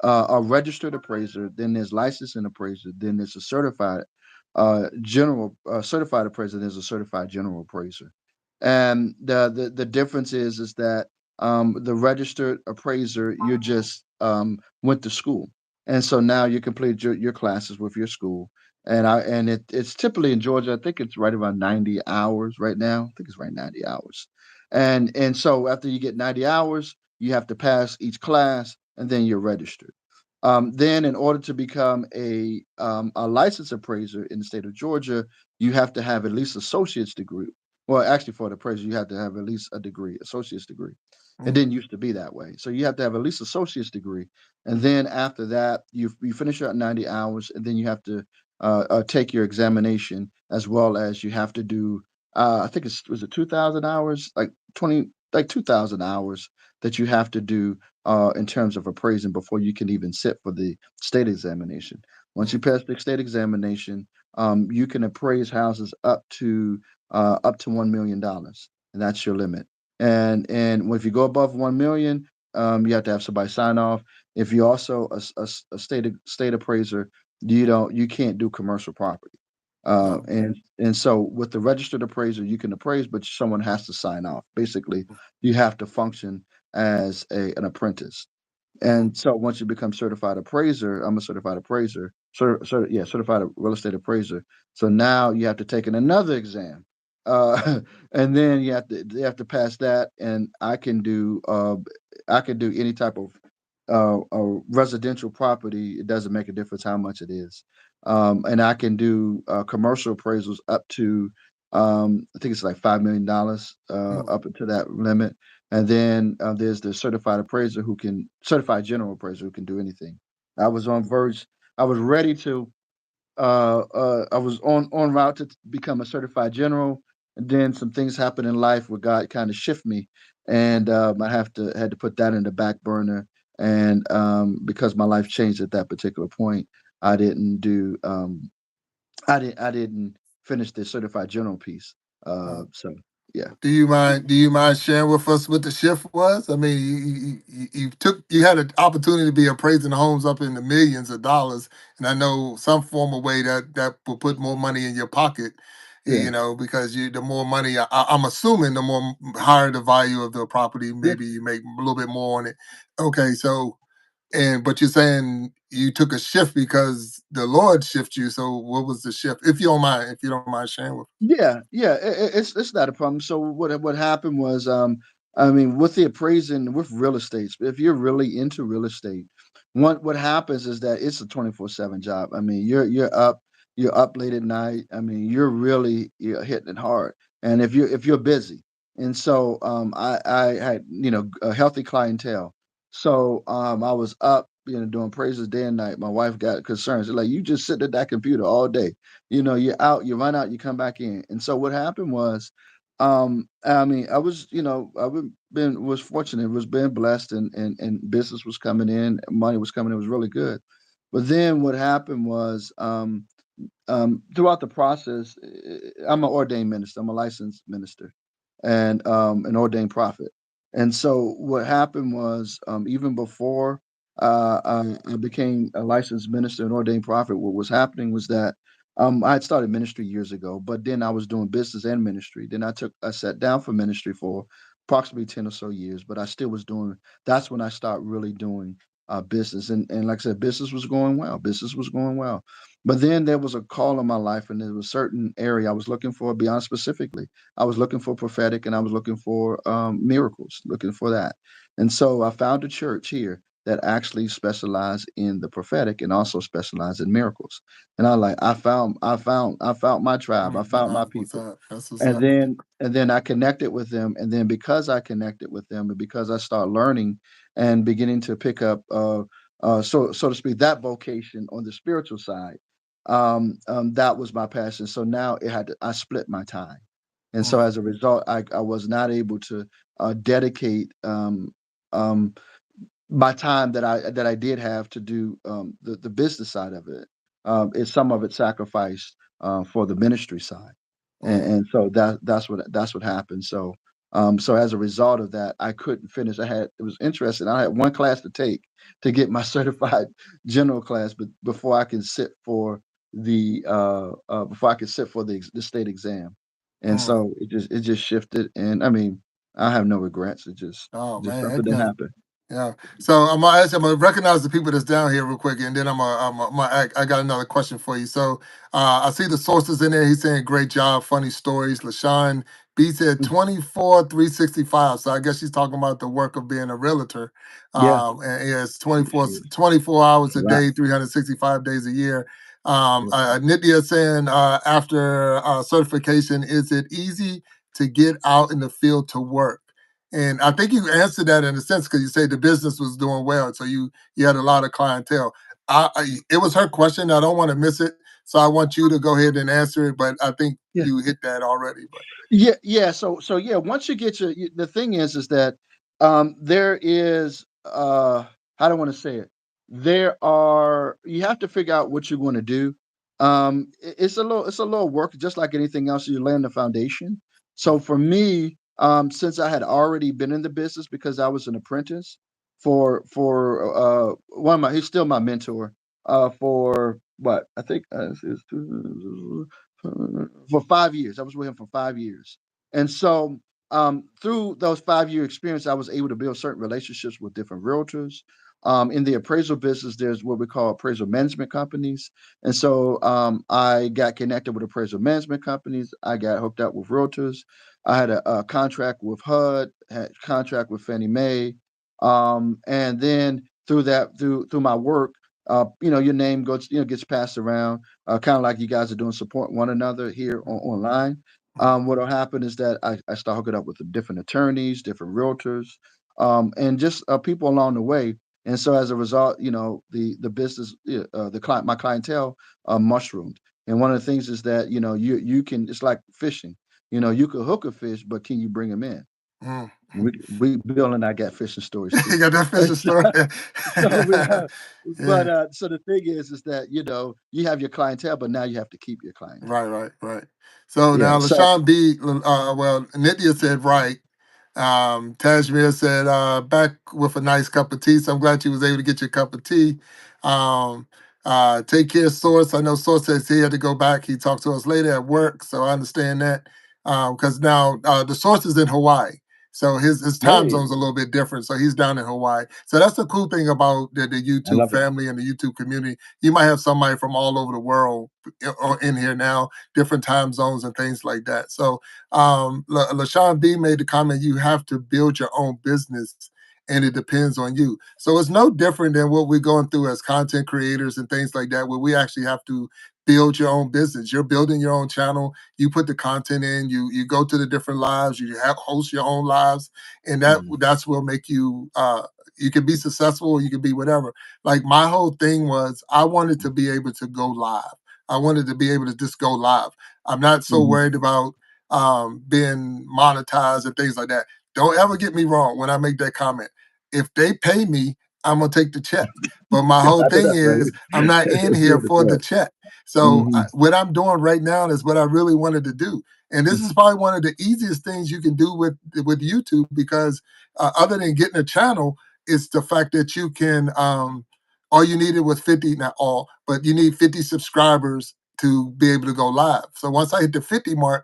a registered appraiser, then there's licensing appraiser, then there's a certified general certified appraiser, there's a certified general appraiser. And the difference is that the registered appraiser, you just went to school. And so now you complete your classes with your school. It's typically in Georgia, I think it's right around 90 hours right now. I think it's right 90 hours. And so after you get 90 hours, you have to pass each class and then you're registered. Then in order to become a licensed appraiser in the state of Georgia, you have to have at least associate's degree. Well, actually, for the appraiser, you have to have at least a degree, associate's degree. It Mm, didn't used to be that way. So you have to have at least associate's degree, and then after that, you finish out 90 hours, and then you have to take your examination, as well as you have to do. I think it's was it 2,000 hours, like 2,000 hours that you have to do in terms of appraising before you can even sit for the state examination. Once you mm, pass the state examination, you can appraise houses up to $1 million, and that's your limit. And if you go above 1 million, you have to have somebody sign off. If you also a state appraiser, you can't do commercial property. no. And so with the registered appraiser, you can appraise, but someone has to sign off. Basically, you have to function as an apprentice. Mm, And so once you become certified appraiser, I'm a certified appraiser, certified real estate appraiser. So now you have to take in another exam, and then you have to pass that. And I can do any type of residential property. It doesn't make a difference how much it is, and I can do commercial appraisals up to I think it's like $5 million mm, up to that limit. And then there's the certified general appraiser who can do anything. I was on verge. I was ready to. I was on route to become a certified general, and then some things happened in life where God kind of shift me, and I have to had to put that in the back burner. And because my life changed at that particular point, I didn't do. I didn't finish the certified general piece. mm. So yeah. Do you mind sharing with us what the shift was? I mean, you had an opportunity to be appraising homes up in the millions of dollars, and I know some form of way that will put more money in your pocket. Yeah. Because the more money, I'm assuming the more higher the value of the property, Yeah. maybe you make a little bit more on it. Okay, so but you're saying you took a shift because the Lord shift you. So what was the shift? If you don't mind sharing with. Yeah, yeah, it's not a problem. So what happened was, I mean, with the appraising with real estate, if you're really into real estate, what happens is that it's a 24/7 job. I mean, you're up late at night. I mean, you're hitting it hard, and if you're busy, and so I had a healthy clientele, so I was up doing praises day and night. My wife got concerned. She's like, you just sit at that computer all day, you're out, you run out, you come back in. And so what happened was, I mean, I was, was fortunate, was being blessed, and business was coming in, money was coming in, it was really good. But then what happened was, throughout the process, I'm an ordained minister. I'm a licensed minister, and an ordained prophet. And so what happened was, even before I became a licensed minister and ordained prophet, what was happening was that I had started ministry years ago, but then I was doing business and ministry. Then I sat down for ministry for approximately 10 or so years, but I still was doing. That's when I started really doing business, and like I said, business was going well. Business was going well. But then there was a call in my life, and there was a certain area I was looking for, beyond specifically. I was looking for prophetic, and I was looking for miracles, looking for that. And so I found a church here that actually specialize in the prophetic and also specialize in miracles. And I found my tribe. I found my That's what's people. up. That's what's And up. then I connected with them, and then because I connected with them, and because I started learning and beginning to pick up, so to speak, that vocation on the spiritual side, that was my passion. So now I split my time, and so Mm, as a result, I was not able to dedicate um, my time that I did have to do the business side of it. Is some of it sacrificed for the ministry side, mm, and so that's what happened. So as a result of that, I couldn't finish. It was interesting. I had one class to take to get my certified general class, but before I can sit for the state exam, and mm. so it just shifted. And I mean, I have no regrets. Oh Just man, something heck that yeah. happened. Yeah. So I'm gonna recognize the people that's down here real quick, and then I got another question for you. So I see the sources in there. He's saying great job, funny stories. LaShawn B said 24/365. So I guess she's talking about the work of being a realtor. Yeah, And yeah, it's yes, she is. 24 hours a Right. day, 365 days a year. Yeah. Nithya saying after certification, is it easy to get out in the field to work? And I think you answered that in a sense because you say the business was doing well, so you had a lot of clientele. It was her question. I don't want to miss it, so I want you to go ahead and answer it. But I think Yeah. you hit that already. But Yeah, yeah. So yeah, once you get the thing is that there is how do I want to say it? You have to figure out what you're going to do. It's a little work, just like anything else. You're laying the foundation. So for me, since I had already been in the business because I was an apprentice for one of my he's still my mentor for what I think for 5 years. I was with him for 5 years. And so through those 5 year experience, I was able to build certain relationships with different realtors. In the appraisal business, there's what we call appraisal management companies. And so I got connected with appraisal management companies. I got hooked up with realtors. I had a contract with HUD, had a contract with Fannie Mae. And then through my work, your name gets passed around, kind of like you guys are doing, support one another here online. mhm, What'll happen is that I start hooking up with the different attorneys, different realtors, and just people along the way. And so as a result, the business, my clientele mushroomed. And one of the things is that you can, it's like fishing. You could hook a fish, but can you bring them in? mm. We Bill and I got fishing stories too. You got that fishing story. So we have, Yeah. so the thing is that you have your clientele, but now you have to keep your Right, clientele. right, right. So Yeah. now So LaShawn B, well, Nithya said right. Tajmir said back with a nice cup of tea. So I'm glad you was able to get your cup of tea. Um, take care, Source. I know Source says he had to go back. He talked to us later at work, so I understand that. Because now the Source is in Hawaii. So his time hey, zone's a little bit different. So he's down in Hawaii. So that's the cool thing about the I YouTube love it. family and the YouTube community. You might have somebody from all over the world in here now, different time zones and things like that. So LaShawn B made the comment, you have to build your own business and it depends on you. So it's no different than what we're going through as content creators and things like that, where we actually have to build your own business. You're building your own channel. You put the content in. You go to the different lives. You host your own lives, and Mhm, that's what make you. You can be successful. Or you can be whatever. Like my whole thing was, I wanted to be able to go live. I wanted to be able to just go live. I'm not so mhm, worried about being monetized and things like that. Don't ever get me wrong when I make that comment. If they pay me, I'm gonna take the check. But my I whole know thing that's right. is, I'm not in You here for the understand. check. So Mhm, what I'm doing right now is what I really wanted to do, and this is mhm, probably one of the easiest things you can do with YouTube because other than getting a channel, it's the fact that you can. All you needed was 50, not all, but you need 50 subscribers to be able to go live. So once I hit the 50 mark,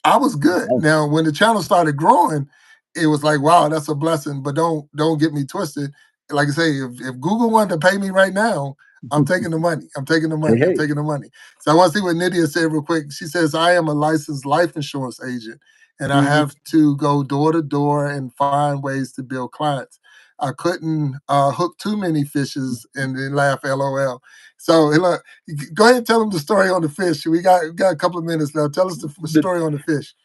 I was good. right. Now, when the channel started growing, it was like, wow, that's a blessing. But don't get me twisted. Like I say, if Google wanted to pay me right now, I'm taking the money. I'm taking the Hey, money. I'm hey. taking the money. So I want to see what Nydia said real quick. She says, I am a licensed life insurance agent, and I Mhm, have to go door to door and find ways to build clients. I couldn't hook too many fishes and then laugh LOL. So look, go ahead and tell them the story on the fish. We got a couple of minutes now. Tell us the The story on the fish.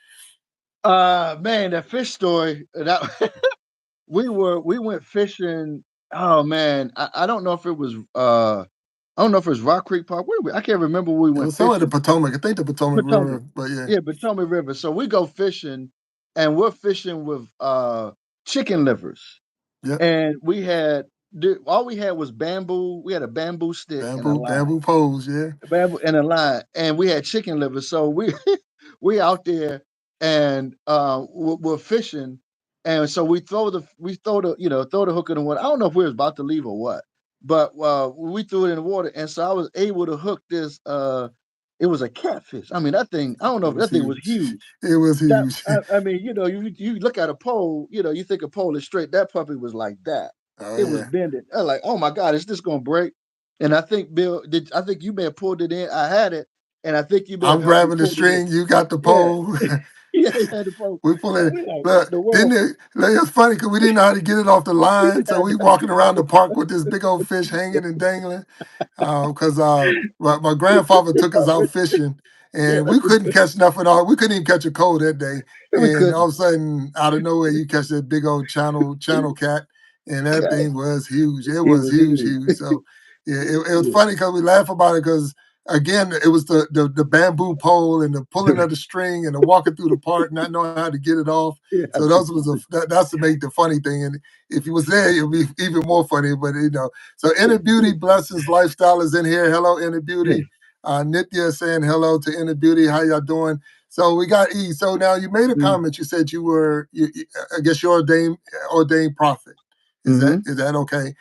man, that fish story that we went fishing. Oh man, I don't know if it was I don't know if it was Rock Creek Park. Where I can't remember where we It went was somewhere the fishing. Potomac. I think the Potomac Potomac. River, but yeah. Yeah, Potomac River. So we go fishing and we're fishing with chicken livers. Yep. And all we had was bamboo. We had a bamboo stick and a line. Bamboo poles, yeah. Bamboo and a line, and we had chicken livers. So we we out there and we're fishing, and so we throw the hook in the water. I don't know if we was about to leave or what, but we threw it in the water, and so I was able to hook this. It was a catfish. I mean, that thing. I don't know It if was that thing was huge. huge. It was That huge. I mean, you look at a pole, you think a pole is straight. That puppy was like that. Oh It was yeah. bending. I was like, oh my God, is this gonna break? And I think Bill did. I think you may have pulled it in. I had it, and I think you may have I'm helped me grabbing the pull it in. string. You got the Yeah, pole. yeah, he had the pole. We pull And it. we like, what Look, the didn't world? it? Like, it's funny because we didn't know how to get it off the We line, didn't so have we no walking idea. around the park with this big old fish hanging and dangling. Because my grandfather took us out fishing, Yeah, and we couldn't catch nothing. We couldn't even catch a cold that day. we And all couldn't. of a sudden, out of nowhere, you catch that big old channel cat, and that God, thing was huge. It it was was huge, huge. huge. So yeah, it was Yeah, funny because we laugh about it because again, it was the bamboo pole and the pulling of the string and the walking through the park, not knowing how to get it off. yeah, So those was that's to make the funny thing. And if you was there, it'd be even more funny. But so Inner Beauty Blessings Lifestyle is in here. Hello, Inner yeah. Beauty. Nithya is saying hello to Inner Beauty. How y'all doing? So we got E. So now you made a Mm-hmm. comment. You said I guess you're ordained prophet. Mm-hmm. Is that okay?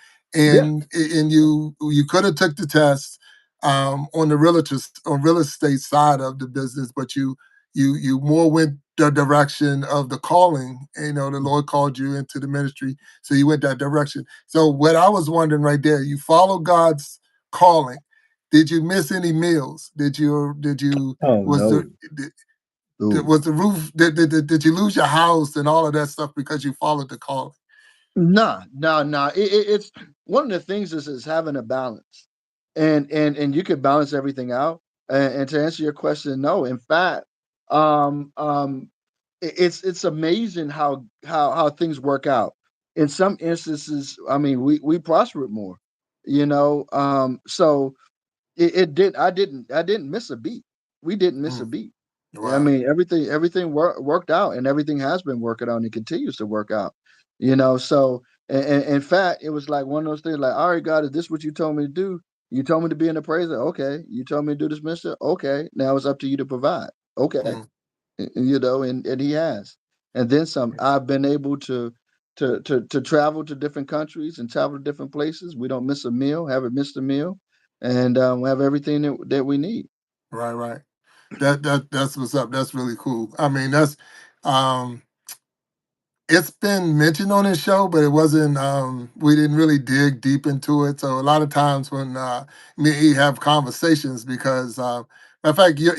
Yeah. And you could have took the test on the real estate side of the business, but you more went the direction of the calling. The Lord called you into the ministry, so you went that direction. So what I was wondering right there, you follow God's calling. Did you miss any meals? Did you Oh was the no. Ooh. was the roof did you lose your house and all of that stuff because you followed the calling? Nah, nah, nah. It's one of the things is having a balance, and you can balance everything out. And to answer your question, no. In fact, um, um, it's amazing how things work out. In some instances, I mean, we prospered more, So it did. I didn't miss a beat. We didn't miss a Mm, beat. I wow. mean, everything worked out, and everything has been working out, and it continues to work out. So and in fact, it was like one of those things. Like, all right, God, is this what you told me to do? You told me to be an appraiser. Okay. You told me to do this, Mister. Okay. Now it's up to you to provide. Okay. Mm, And He has, and then some. I've been able to travel to different countries and travel to different places. We don't miss a meal. Haven't missed a meal, and we have everything that we need. right, right. That's what's up. That's really cool. I mean, that's um it's been mentioned on this show, but it wasn't we didn't really dig deep into it. So a lot of times when me and he have conversations because matter of fact, you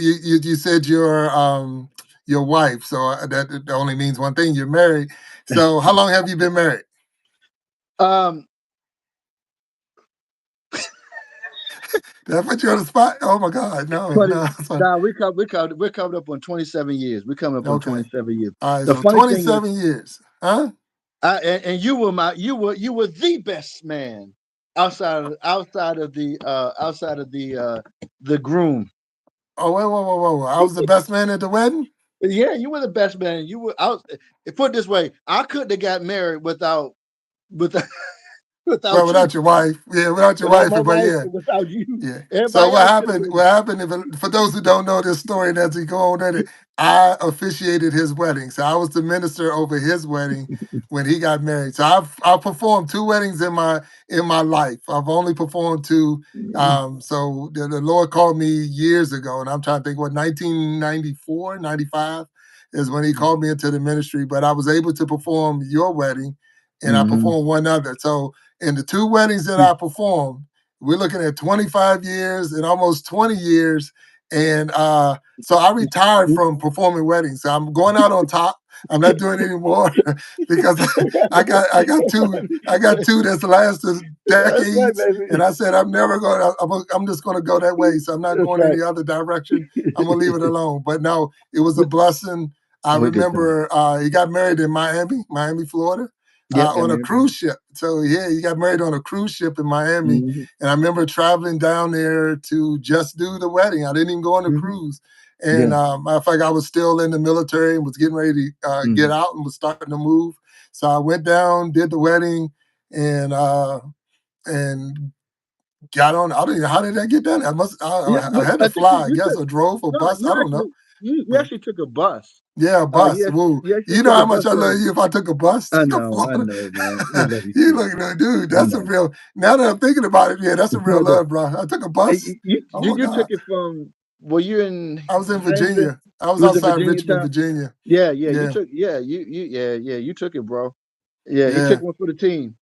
said your wife, so that only means one thing, you're married. So how long have you been married? Um, Did I put you on the spot? Oh my God, no, 20 no. nah, we're coming up on 27 years. We're coming up on Okay. 27 years. All right, The so funny thing is, 27 years. Huh? and you were the best man outside of the groom. Oh, wait, whoa, whoa, whoa, whoa. I was the best man at the wedding? Yeah, you were the best man. You were out. Put it this way, I couldn't have got married without Well, without you, without your wife. Yeah, without your without wife, my but wife, yeah. without you. Yeah. So Everybody what else could have happened? been. What happened? For those who don't know this story, and as we go on in it, I officiated his wedding. So I was the minister over his wedding when he got married. So I've performed two weddings in my life. I've only performed two. So the Lord called me years ago, and I'm trying to think what 1994, 95 is when He called me into the ministry. But I was able to perform your wedding, and I Mhm. performed one other. So in the two weddings that I performed. We're looking at 25 years and almost 20 years. And so I retired from performing weddings. So I'm going out on top. I'm not doing it anymore because I got two that's lasted That's right, decades, and baby. I said I'm never going. I'm just going to go that way. So I'm not That's going right. any other direction. I'm gonna leave it alone. But no, it was a blessing. I What good time. remember he got married in Miami, Florida, Yep, got on a married there. cruise ship. So yeah, he got married on a cruise ship in Miami, Mhm, and I remember traveling down there to just do the wedding. I didn't even go on the mhm. cruise. And Yeah. matter of fact, I was still in the military and was getting ready to get Mhm. out and was starting to move. So I went down, did the wedding, and got on. I don't know how did I get down. Yeah, I but had to I think fly, I you guess, took or drove or no, bus. I don't know. you But actually took a bus. yeah, a bus. Woo. You actually You know took a how bus much I love down. you if I took a bus to I Florida. know, man. We love you You too. look at dude, I that's a know. real now that I'm thinking about it, yeah, that's a real No, no. love, bro. I took a Hey, bus. Oh my you God. took it from were you in I was in Hampton? Virginia. I was You was in outside Virginia Richmond, time? Virginia. Yeah, yeah, you Yeah. took yeah, you took it, bro. Yeah, he took Yeah. one for the team.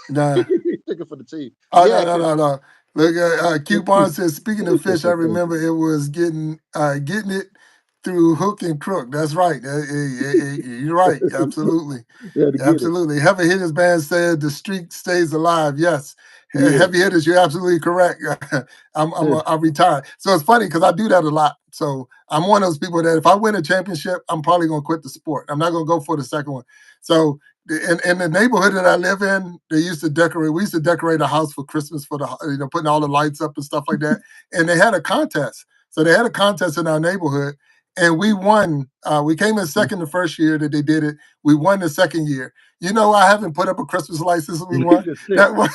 Nah. He took it for the team. Oh Yeah, no, no, 'cause no, no. Look, Q Bar says, speaking of fish, I remember it was getting it through hook and crook. That's right. You're right. Absolutely. yeah, to get it. Absolutely. Heavy Hitters Band said the streak stays alive. Yes. Yeah. Heavy Hitters, you're absolutely correct. I'm retired. So it's funny because I do that a lot. So I'm one of those people that if I win a championship, I'm probably gonna quit the sport. I'm not gonna go for the second one. So in the neighborhood that I live in, they used to decorate. We used to decorate a house for Christmas for the putting all the lights up and stuff like that. And they had a contest. So they had a contest in our neighborhood, and we won. We came in second the first year that they did it. We won the second year. I haven't put up a Christmas light since we He's won. just sick. Not one,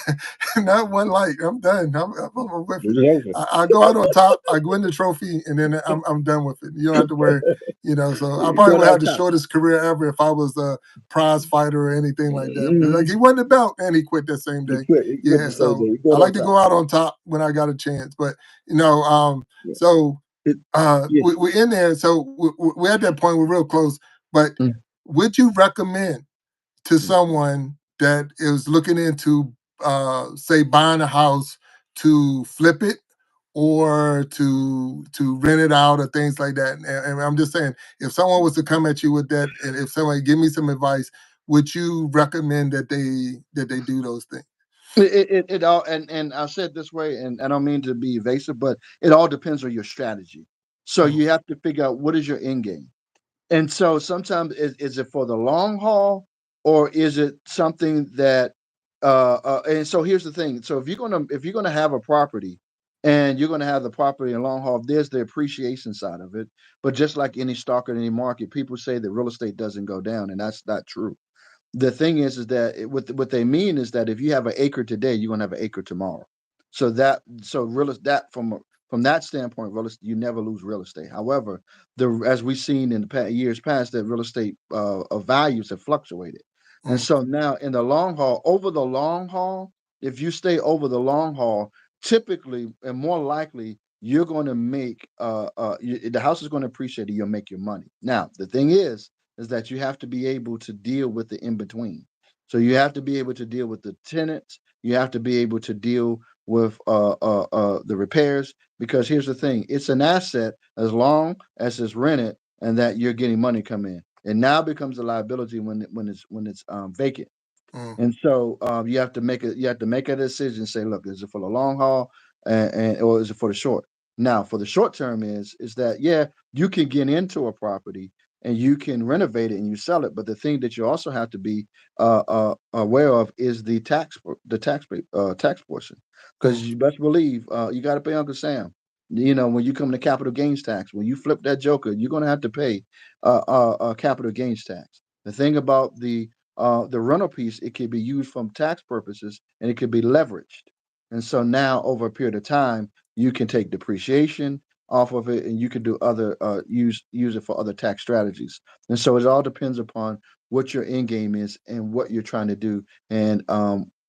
not one light. I'm done. I'm with it. It's over. I go out on top. I win the trophy, and then I'm done with it. You don't have to worry. So I probably Going would have out the top. shortest career ever if I was prize fighter or anything like that. But like Mhm. he won the belt and he quit that same He day. quit. He quit Yeah, the same day. so He I going like on to top. go out on top when I got a chance. But Yeah. so It, yeah. we're in there. So we're at that point. We're real close. But Mm, would you recommend to mm. someone that is looking into, say, buying a house to flip it or to rent it out or things like that? And I'm just saying, if someone was to come at you with that, and if somebody give me some advice, would you recommend that they do those things? It all and I'll say it this way, and I don't mean to be evasive, but it all depends on your strategy. So Mm, you have to figure out what is your end game. And so sometimes is it for the long haul or is it something that and so here's the thing. So if you're gonna have a property and you're gonna have the property in long haul, there's the appreciation side of it. But just like any stock or any market, people say that real estate doesn't go down, and that's not true. The thing is that what they mean is that if you have an acre today, you're gonna have an acre tomorrow. So that from that standpoint, you never lose real estate. However, the as we've seen in the years past, that real estate values have fluctuated, and mm, so now in the long haul, over the long haul, if you stay over the long haul, typically and more likely you're going to make the house is going to appreciate it. You'll make your money. Now the thing is that you have to be able to deal with the in between. So you have to be able to deal with the tenants. You have to be able to deal with the repairs because here's the thing: it's an asset as long as it's rented and that you're getting money come in. It now becomes a liability when it's vacant. mm, And so you have to make a decision. Say, look, is it for the long haul, and or is it for the short? Now, for the short term is that yeah, you can get into a property and you can renovate it and you sell it, but the thing that you also have to be aware of is tax portion, because mm, you best believe you got to pay Uncle Sam. You know, when you come to capital gains tax, when you flip that joker, you're going to have to pay capital gains tax. The thing about the rental piece, it could be used from tax purposes and it could be leveraged. And so now over a period of time, you can take depreciation off of it and you can do other use it for other tax strategies. And so it all depends upon what your end game is and what you're trying to do and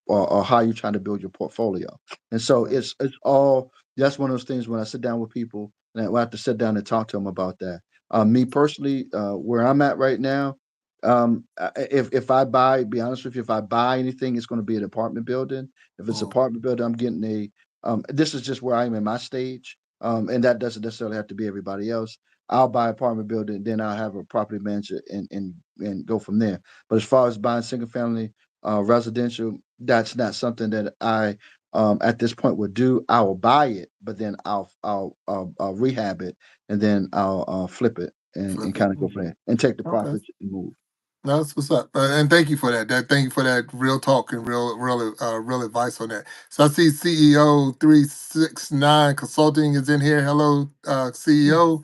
or how you're trying to build your portfolio. And so mm, it's all that's one of those things when I sit down with people and I have to sit down and talk to them about that. Me personally, where I'm at right now, if I buy, be honest with you, if I buy anything, it's going to be an apartment building. If it's mm, apartment building, I'm getting this is just where I am in my stage. And that doesn't necessarily have to be everybody else. I'll buy apartment building, then I'll have a property manager and go from there. But as far as buying single family residential, that's not something that I at this point would do. I will buy it, but then I'll rehab it and then I'll flip it and Flip it. kind of go from there and take the Okay. profits and move. That's what's up, and thank you for that. Thank you for that real talk and real advice on that. So I see CEO 369 Consulting is in here. Hello, CEO.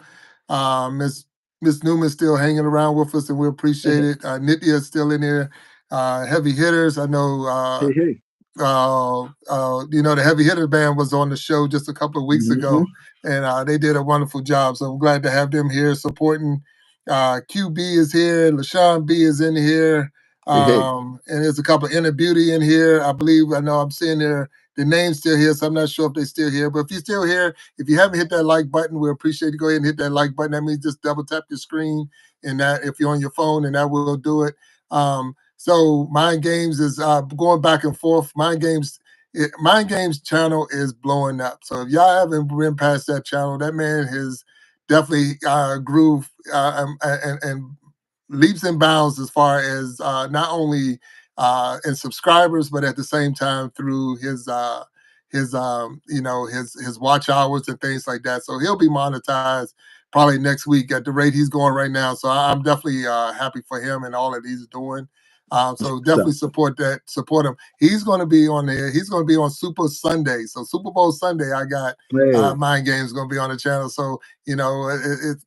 Miss Newman still hanging around with us, and we appreciate it. Nitya is still in here. Heavy hitters. I know. Hey, hey. The heavy hitter band was on the show just a couple of weeks ago, Hmm. and they did a wonderful job. So I'm glad to have them here supporting. QB is here, LaShawn B is in here, Hey, hey. and there's a couple of Inner Beauty in here. I believe I know I'm seeing the names still here, so I'm not sure if they're still here. But if you're still here, if you haven't hit that like button, we appreciate you. Go ahead and hit that like button. That means just double tap your screen, and that if you're on your phone, and that will do it. So Mind Games is going back and forth. Mind Games channel is blowing up. So if y'all haven't been past that channel, that man has definitely grew and leaps and bounds as far as not only in subscribers, but at the same time through his watch hours and things like that. So he'll be monetized probably next week at the rate he's going right now. So I'm definitely happy for him and all that he's doing. So So, definitely support him. He's going to be on there. He's going to be on Super Sunday. So Super Bowl Sunday, I got hey. Mind Games going to be on the channel. So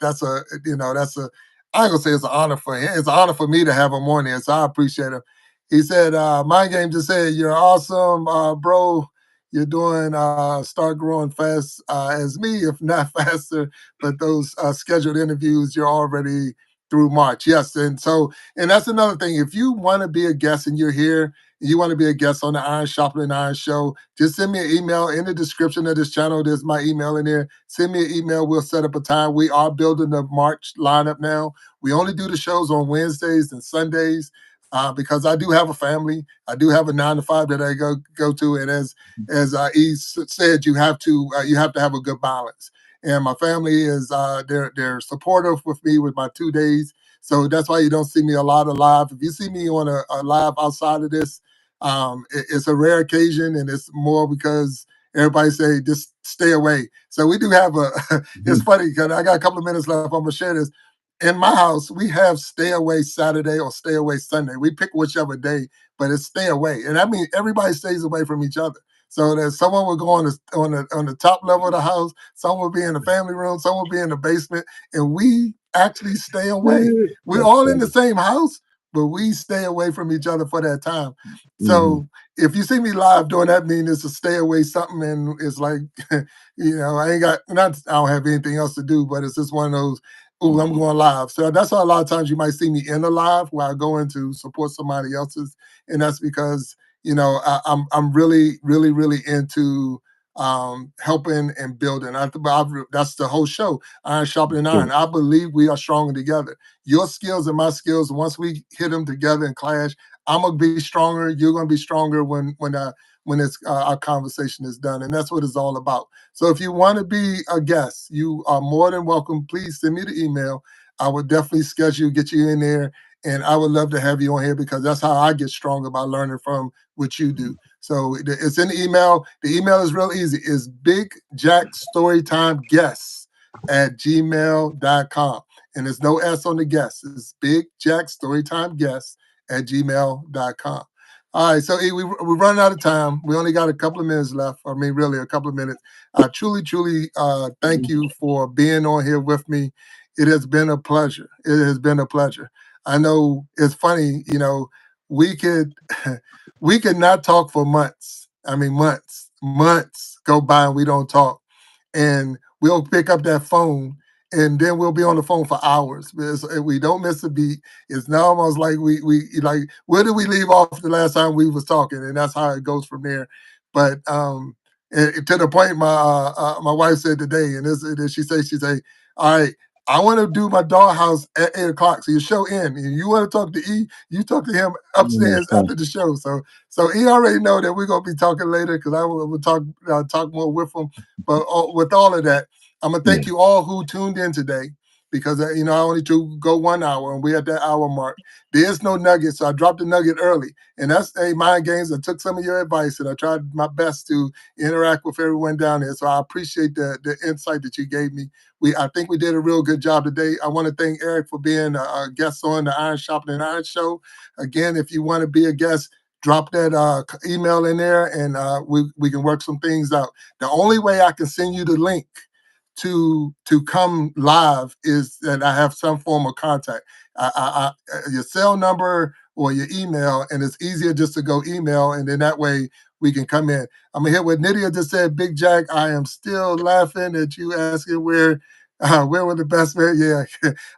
that's a I ain't gonna say it's an honor for him. It's an honor for me to have him on there. So I appreciate him. He said, Mind Game just said, "You're awesome, bro. You're doing start growing fast as me, if not faster. But those scheduled interviews, you're already through March. Yes, and that's another thing. If you want to be a guest and you're here, you want to be a guest on the Iron Sharpening Iron Show, just send me an email in the description of this channel. There's my email in there. Send me an email. We'll set up a time. We are building the March lineup now. We only do the shows on Wednesdays and Sundays because I do have a family. I do have a 9 to 5 that I go to, and as E said, you have to have a good balance. And my family is they're supportive with me with my 2 days. So that's why you don't see me a lot of live. If you see me on a live outside of this, it's a rare occasion, and it's more because everybody say just stay away. So we do have a. It's Mhm. funny because I got a couple of minutes left. I'm gonna share this. In my house, we have stay away Saturday or stay away Sunday. We pick whichever day, but it's stay away, and I mean everybody stays away from each other. So that someone will go on the top level of the house, someone will be in the family room, someone will be in the basement, and we actually stay away. We're That's all in the funny. same house, but we stay away from each other for that time. Hmm. So if you see me live doing that, mean it's a stay away something, and it's like, I ain't got not I don't have anything else to do, but it's just one of those. Oh, I'm going live. So that's why a lot of times you might see me in a live where I go in to support somebody else's, and that's because I'm really, really, really into helping and building. That's the whole show, Iron Sharpening Iron. I believe we are stronger together. Your skills and my skills, once we hit them together and clash, I'm gonna be stronger. You're gonna be stronger when it's our conversation is done, and that's what it's all about. So if you want to be a guest, you are more than welcome. Please send me the email. I would definitely schedule, get you in there, and I would love to have you on here because that's how I get stronger by learning from what you do. So it's in the email. The email is real easy. It's Big Jack Storytime Guests at gmail.com. And there's no S on the guest. It's Big Jack Storytime Guests at gmail.com. All right, so we're running out of time. We only got a couple of minutes left. I mean, really, a couple of minutes. I truly, truly thank you for being on here with me. It has been a pleasure. It has been a pleasure. I know it's funny, we could we could not talk for months. I mean, months go by and we don't talk, and we'll pick up that phone, and then we'll be on the phone for hours. We don't miss a beat. It's now almost like we like, where did we leave off the last time we was talking, and that's how it goes from there. But to the point my wife said today, and she say, all right, I want to do my dollhouse at 8 o'clock. So your show in, and you want to talk to E, you talk to him That's upstairs funny. after the show. So he already know that we're gonna be talking later because I will talk more with him. But with all of that, I'm gonna Yeah. thank you all who tuned in today. because I only to go 1 hour, and we at that hour mark. There is no nugget, so I dropped the nugget early, and that's mind games. I took some of your advice, and I tried my best to interact with everyone down there. So I appreciate the insight that you gave me. I think we did a real good job today. I want to thank Eric for being a guest on the Iron Sharpening Iron Show. Again, if you want to be a guest, drop that email in there, and we can work some things out. The only way I can send you the link to come live is that I have some form of contact. Your cell number or your email, and it's easier just to go email, and then that way we can come in. I'm gonna hit what Nydia just said. Big Jack, I am still laughing at you asking where were the best man. Yeah,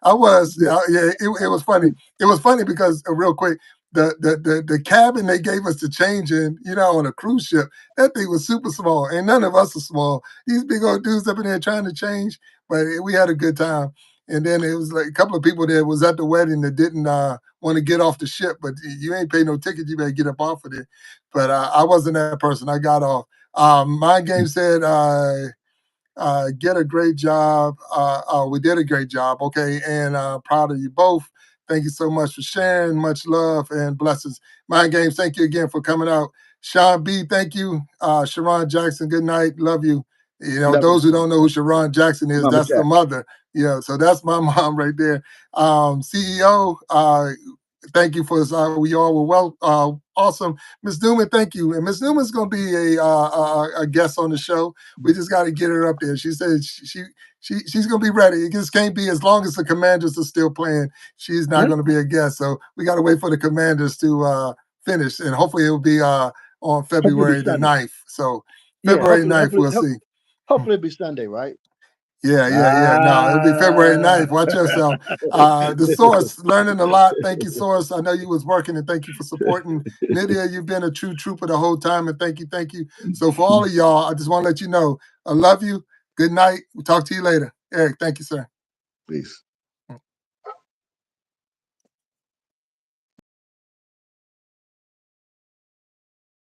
I was. Yeah, it was funny. It was funny because real quick, the cabin they gave us to change in, on a cruise ship, that thing was super small, and none of us are small. These big old dudes up in there trying to change, but we had a good time. And then it was like a couple of people that was at the wedding that didn't want to get off the ship, but you ain't pay no ticket, you better get up off of there. But I wasn't that person. I got off. My game said, get a great job. We did a great job. Okay. And proud of you both. Thank you so much for sharing. Much love and blessings. Mind Games, thank you again for coming out. Sean B, thank you. Sharon Jackson, good night. Love you. Love you, Those who don't know who Sharon Jackson is, Mama that's the Jack. mother. Yeah, so that's my mom right there. CEO, thank you for we all were awesome. Miss Newman, thank you. And Miss Newman's going to be a guest on the show. We just got to get her up there. She said she's going to be ready. It just can't be as long as the Commanders are still playing. She's not Hmm? going to be a guest. So we got to wait for the Commanders to finish, and hopefully it will be on Hopefully it'll be February the Sunday. 9th. So Yeah, February 9th, we'll see. hopefully it'll be Sunday, right? Yeah. No, it'll be February Ah. 9th. Watch yourself. The Source, learning a lot. Thank you, Source. I know you was working, and thank you for supporting. Nydia, you've been a true trooper the whole time, and thank you, thank you. So for all of y'all, I just want to let you know, I love you. Good night. We'll talk to you later. Eric, thank you, sir. Peace.